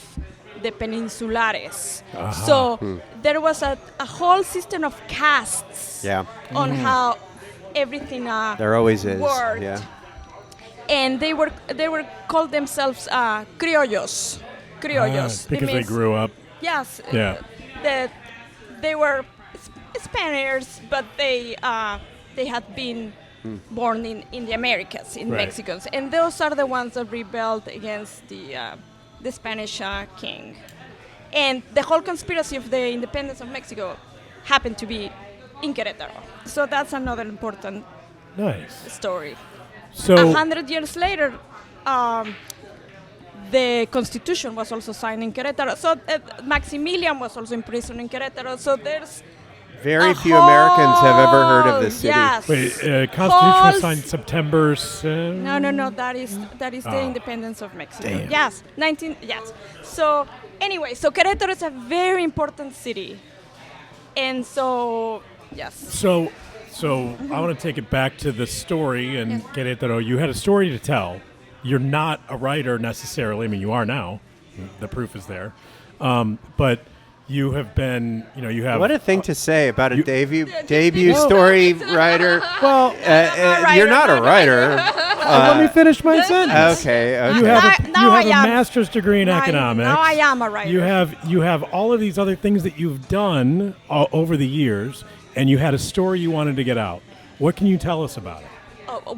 the peninsulares. So there was a whole system of castes Yeah. on how everything There always is. worked. Yeah. And they were called themselves criollos. Criollos. It Because they means- grew up. Yes. Yeah. They were Spaniards, but they had been born in the Americas, in Right. Mexicans, and those are the ones that rebelled against the Spanish king. And the whole conspiracy of the independence of Mexico happened to be in Querétaro. So that's another important Nice. story. So 100 years later, the Constitution was also signed in Querétaro. So Maximilian was also imprisoned in Querétaro. So there's Very A few Americans have ever heard of whole- this city. Yes. Wait, Constitution was Whole- signed September. No. That is the independence of Mexico. Damn. Yes, 19. Yes. So anyway, so Querétaro is a very important city, and so yes. So I want to take it back to the story and Querétaro. You had a story to tell. You're not a writer necessarily. I mean, you are now. The proof is there. But you have been, you have. What a thing to say about a debut No. story writer. Well, You're not a writer. let me finish my sentence. Okay. You have Now I a am. master's degree in economics. Now I am a writer. You have all of these other things that you've done over the years, and you had a story you wanted to get out. What can you tell us about it?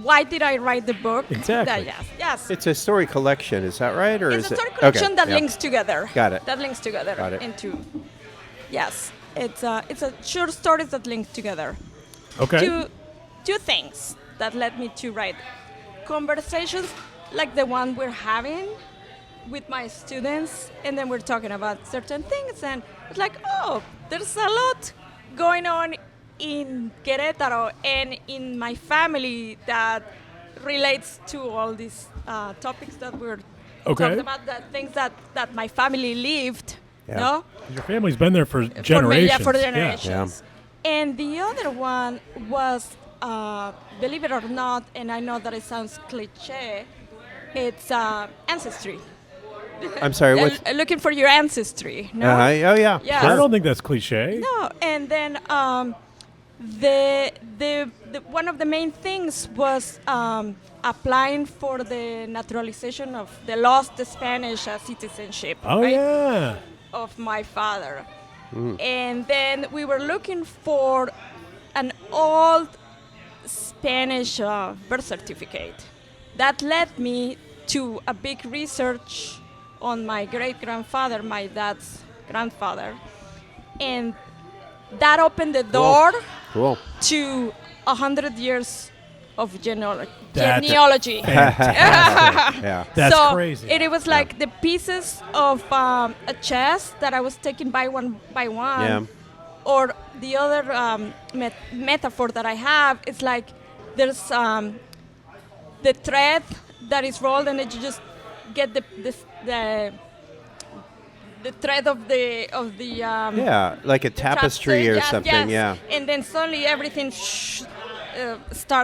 Why did I write the book? Exactly. Yes. It's a story collection. Is that right, or It's is a it? story collection that yeah. links together. Got it. That links together Got it. into. Yes, it's a short stories that link together. Okay. Two things that led me to write conversations like the one we're having with my students, and then we're talking about certain things, and it's like, oh, there's a lot going on in Querétaro and in my family that relates to all these topics that we're talking about, the things that my family lived. Yeah. No? Your family's been there for generations. For generations. Yeah. And the other one was, believe it or not, and I know that it sounds cliche, it's ancestry. I'm sorry. What's? Looking for your ancestry. No? Oh yeah. Yes. I don't think that's cliche. No, and then the one of the main things was applying for the naturalization of the lost Spanish citizenship. Oh, right? yeah. Of my father. And then we were looking for an old Spanish birth certificate. That led me to a big research on my great-grandfather, my dad's grandfather. And that opened the door Cool. to 100 years of genealogy. Yeah. That's so crazy. It was like the pieces of a chess that I was taking by one by one. Yeah. Or the other metaphor that I have is like there's the thread that is rolled, and then you just get the thread of the Yeah, like a tapestry or yes, something. yes. Yeah. And then suddenly everything starts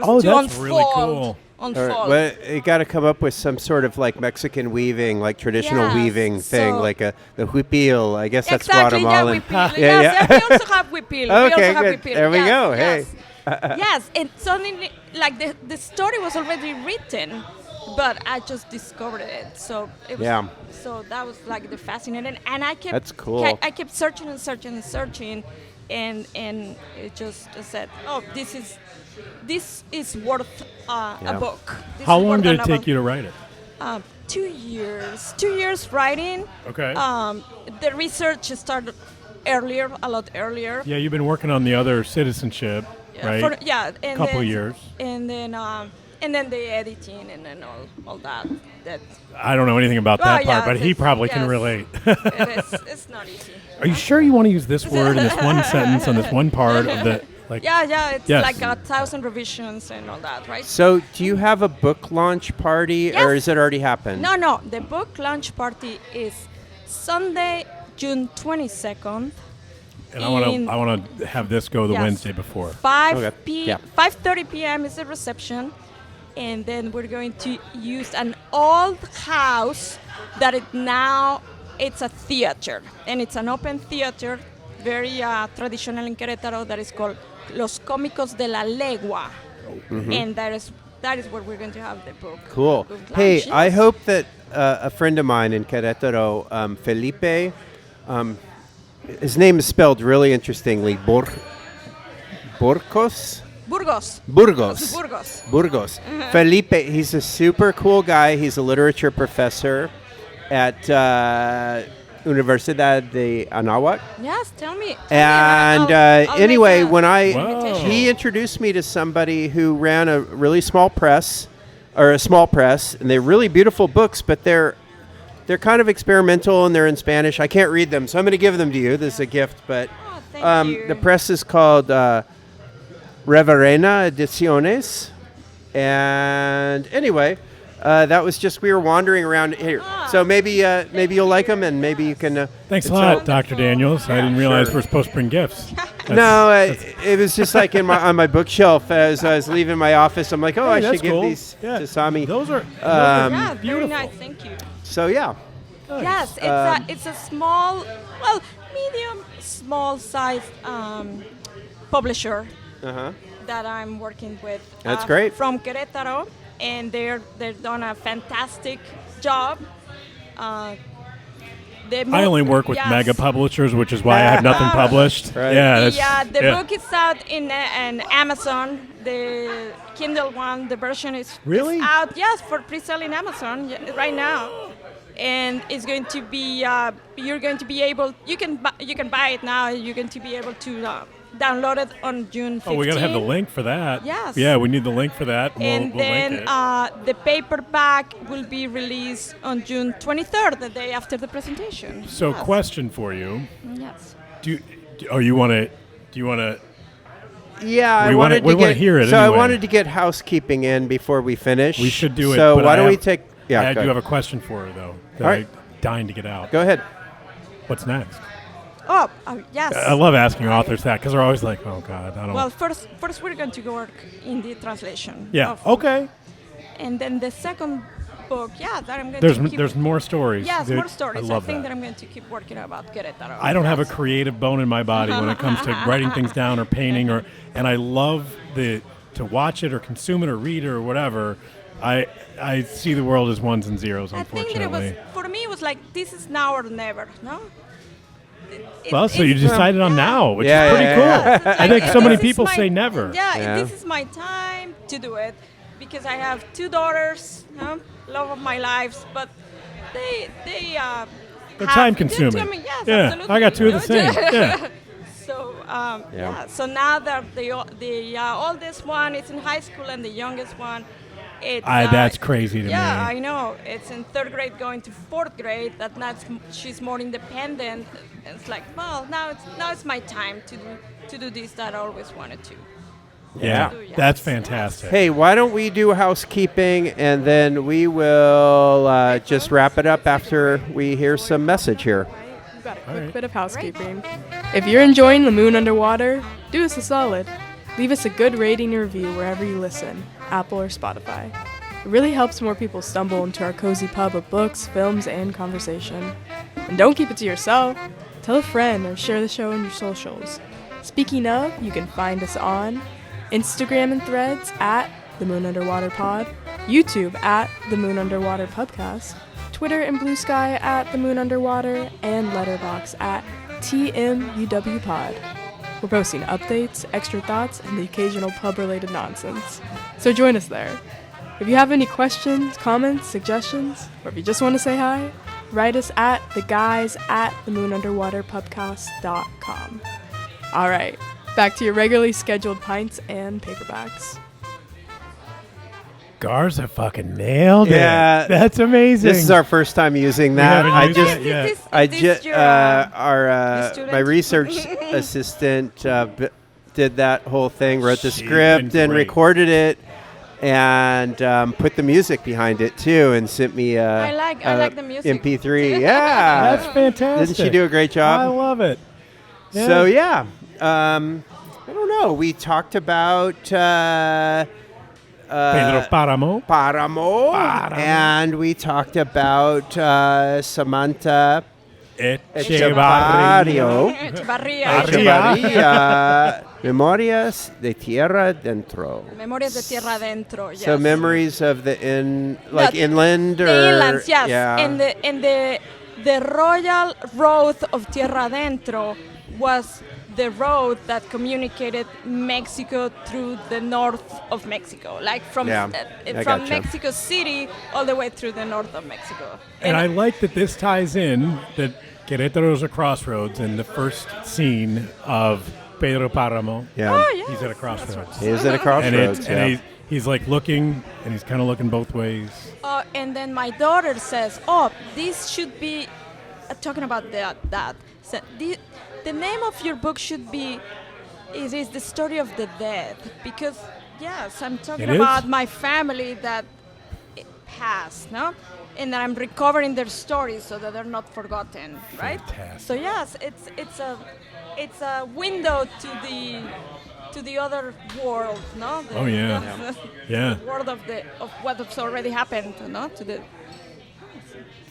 Oh, to that's unfold. really cool. Unfold. Well, you got to come up with some sort of like Mexican weaving, like traditional Yes, weaving thing, so- like the huipil. I guess that's Exactly, Guatemalan. yeah, we yeah, yes, yeah. we also have whippil. Okay, good. There we go. Hey. Yes, and suddenly, like the story was already written, but I just discovered it. So it was, Yeah. So that was like the fascinating, and I kept. That's cool. I kept searching and searching and searching, and it just said, oh, this is worth a book. This How is long worth did a it take novel. you to write it? 2 years. 2 years writing. Okay. The research started earlier, a lot earlier. Yeah, you've been working on the other citizenship, right? And Couple then, years. And then the editing and then all that. That I don't know anything about Well, that part, yeah, but he it's- probably can yes. relate. it's not easy. Are you sure you want to use this word in this one sentence on this one part of the like? Yeah, it's Yes. like 1,000 revisions and all that, right? So, do you have a book launch party, or Yes. has it already happened? No. The book launch party is Sunday, June 22nd. And I want to have this go the Yes. Wednesday before. 5:30 p.m. is the reception, and then we're going to use an old house that it's a theater, and it's an open theater, very traditional in Querétaro, that is called Los Cómicos de la Legua, and that is where we're going to have the book. Cool. book Hey, launch, I yes. hope that a friend of mine in Querétaro, Felipe, his name is spelled really interestingly, Burgos? Burgos. Burgos. Burgos. Burgos. Felipe, he's a super cool guy. He's a literature professor at Universidad de Anáhuac. Yes, tell me. And I'll anyway, make when Wow. he introduced me to somebody who ran a really small press, and they're really beautiful books, but they're They're kind of experimental and they're in Spanish. I can't read them, so I'm going to give them to you. This is a gift, but Thank you. the press is called Reverena Ediciones. And anyway, that was just, we were wandering around here. So maybe you'll like them, and maybe you can... Thanks a lot, Dr. Daniels. I didn't realize we're supposed to bring gifts. It was just like on my bookshelf as I was leaving my office. I'm like, I should give these to Sami. Those are yeah, beautiful. very nice. Thank you. So yeah. Nice. Yes, it's a small, medium, small size publisher that I'm working with. That's great. From Querétaro, and they've done a fantastic job. I only work with mega publishers, which is why I have nothing published. Right. Yeah, the book is out in Amazon. The Kindle one, the version is out. Yes, for pre-sale in Amazon right now, and it's going to be. You're going to be able. You can buy it now. You're going to be able to download it on June 15th. Oh, we gotta have the link for that. Yes. Yeah, we need the link for that. And we'll then link it. the paperback will be released on June 23rd, the day after the presentation. So, question for you. Yes. Do you want to? Yeah, I We wanted to wanna get. hear it So anyway. I wanted to get housekeeping in before we finish. We should do it. So but why I don't we have- take? Yeah, I go do have ahead. a question for her though. That All right. I'm dying to get out. Go ahead. What's next? Oh, yes. I love asking authors that because they're always like, "Oh God, I don't." Well, first we're going to work in the translation. yeah. Okay. And then the second book, that I'm going to keep. There's more stories. Yes, There- more stories. I love think that. that I'm going to keep working about Querétaro. I don't have a Yes. creative bone in my body when it comes to writing things down or painting, and I love to watch it or consume it or read it or whatever. I see the world as ones and zeros, I think unfortunately. that for me, it was like, this is now or never, no? Well, so you decided on now, which Yeah, is pretty yeah, cool. yeah. I think so This many is people my- say never. Yeah. This is my time to do it because I have 2 daughters, love of my lives, but they They're have- time consuming. Yes, Yeah, absolutely. I got 2 of the same. Yeah. So so now that the oldest one is in high school and the youngest one, it's That's crazy to me. yeah, I know. It's in 3rd grade going to 4th grade. She's more independent. It's like, well, now it's my time to do this that I always wanted to. Yeah, Yes. that's fantastic. Hey, why don't we do housekeeping, and then we will just wrap it up after we hear some message here. We've got a quick right. bit of housekeeping. If you're enjoying The Moon Underwater, do us a solid. Leave us a good rating and review wherever you listen, Apple or Spotify. It really helps more people stumble into our cozy pub of books, films, and conversation. And don't keep it to yourself. Tell a friend or share the show on your socials. Speaking of, you can find us on Instagram and Threads at The Moon Underwater Pod, YouTube at The Moon Underwater Pubcast, Twitter and Blue Sky at The Moon Underwater, and Letterboxd at TMUW Pod. We're posting updates, extra thoughts, and the occasional pub-related nonsense. So join us there. If you have any questions, comments, suggestions, or if you just want to say hi, write us at theguys@themoonunderwaterpubcast.com. All right, back to your regularly scheduled pints and paperbacks. Garza fucking nailed Yeah. it. That's amazing. This is our first time using that. haven't I used just it yet. Student? my research assistant did that whole thing, wrote the She's script been and great. recorded it, and put the music behind it too, and sent me I like the music. MP3. Yeah, That's fantastic. Didn't she do a great job? I love it. Yeah. So yeah, I don't know. We talked about Pedro Páramo. Páramo, and we talked about Samanta Echevarría. Echevarría. Echevarría. Memorias de Tierra Dentro. Memorias de Tierra Adentro. Yes. So memories of the inland or the inlands, yes. yeah. And the royal road of Tierra Adentro was the road that communicated Mexico through the north of Mexico, like from I from gotcha. Mexico City all the way through the north of Mexico. And I like that this ties in that Querétaro's a crossroads in the first scene of Pedro Páramo. Yeah. Oh, yes. He's at a crossroads. He is at a And, crossroads. it's, yeah. he's like looking, and he's kind of looking both ways. And then my daughter says, "Oh, this should be talking about that. So the name of your book should be is the story of the dead, because yes, I'm talking It about is? my family that passed, no, and that I'm recovering their stories so that they're not forgotten, right? Fantastic. So yes, it's a window to the other world, no? Oh, yeah. Yeah. The world of what has already happened, no? To the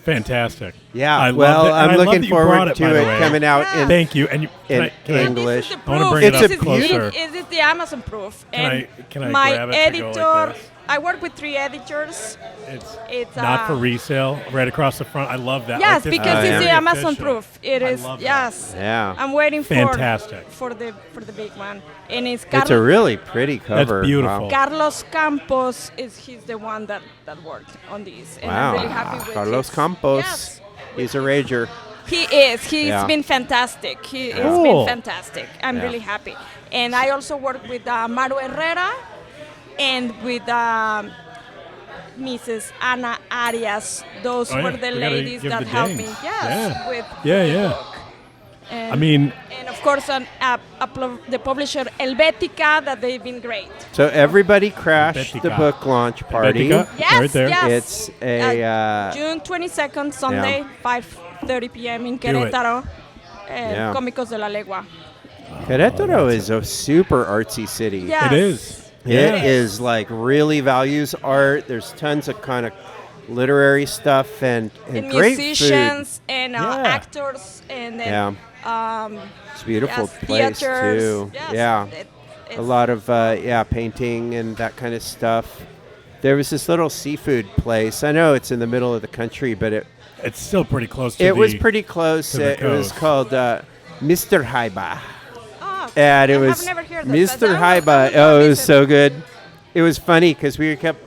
Fantastic. Yeah, I love well, it. And I I'm love looking that you brought forward it, by to the it way. coming out Yeah. in Thank you. And in can I, English. This is the I wanna proof. bring it It's up a closer. It is the Amazon proof. And can I my grab it to go editor, like this? I work with 3 editors. It's not for resale. Right across the front. I love that. Yes, Like, this because is it's the very Amazon official. proof. It I is. love that. Yes. Yeah. I'm waiting Fantastic. for the big one. And it's It's a really pretty cover. That's beautiful. Wow. Carlos Campos he's the one that worked on these. And I'm really happy with Carlos his- Campos. Yes. He's a rager. He is. He's Yeah. been fantastic. He's Cool. been fantastic. I'm Yeah. really happy. And I also work with Maru Herrera and with Mrs. Ana Arias. Those Oh, yeah. were the We gotta ladies give that the helped me. names. Yes, Yeah. with Yeah, the yeah. book. And, I mean, and of course, the publisher Helvetica, that they've been great. So everybody crashed the Helvetica. book launch party. Helvetica? Yes, Right there. yes. It's a June 22nd, Sunday, 5:30 p.m. in Do it. Querétaro. Yeah. Cómicos de la Legua. Querétaro is a super artsy city. Yes. It is. It is like really values art. There's tons of kind of literary stuff and And great musicians and Yeah. actors and food. then Yeah, it's a beautiful place theaters. too. Yes, Yeah, it's a lot of painting and that kind of stuff. There was this little seafood place. I know it's in the middle of the country, but It's still pretty close to it was the- pretty close. to the It was coast. called Mr. Haiba. Oh, And it I have was never heard that. Mr. I will Haiba. go Oh, it was visit. so good. It was funny because we kept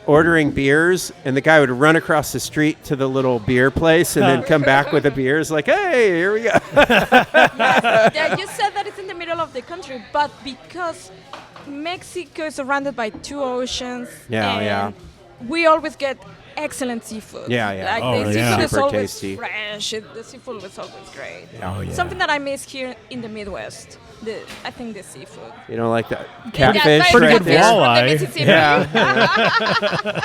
ordering beers, and the guy would run across the street to the little beer place and then come back with the beers like, hey, here we go. Yeah, you said that it's in the middle of the country, but because Mexico is surrounded by 2 oceans, Yeah, and yeah. we always get excellent seafood. Yeah, yeah. Like Oh, the yeah. seafood is Super always tasty. fresh. The seafood is always great. Oh, yeah. Something that I miss here in the Midwest. I think the seafood. You know, like that Yeah, catfish like Pretty right good catfish there. from the walleye. Mississippi. Yeah.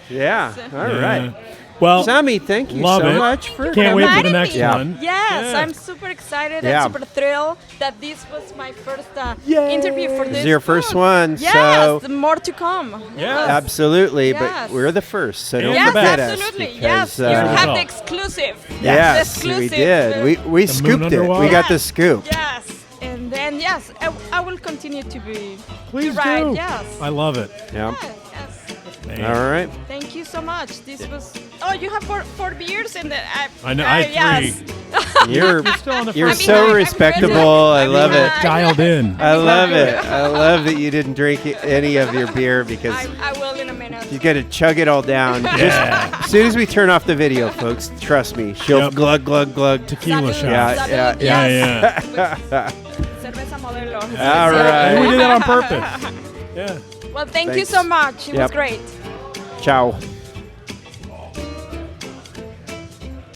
Yeah. All right. Yeah. Well, Sammy, thank you love so it. much for Can't wait for the inviting next me. Yeah. one. Yes, Yeah. I'm super excited Yeah. and super thrilled that this was my first Yay. interview for This this is your first book. one, Yes, so more to come. Yeah. absolutely. Yes. But we're the first, so don't Yes, forget absolutely. us. Yes, because, you uh, have the exclusive. Yes, The we exclusive. did. We The scooped moon it. We underwater? got the scoop. Yes, and then yes, I will continue to be Please to write. do. Yes. I love it. Yeah. Yes. Man. All right. Thank you so much. This was. Oh, you have four beers and then I know. I had yes. 3. You're Still on the you're first I'm so behind. I'm respectable. I I'm love it. behind. dialed in. I love it. I love that you didn't drink any of your beer because I will in a minute. you got to chug it all down. Yeah. Just, as soon as we turn off the video, folks, trust me, she'll Yep. glug glug glug. Tequila Salud, shot. Yeah, salud, yeah, yes. yeah. Cerveza Modelo. All right. And we did that on purpose. Yeah. Well, thank you Thanks. so much. It was Yep. great. Ciao.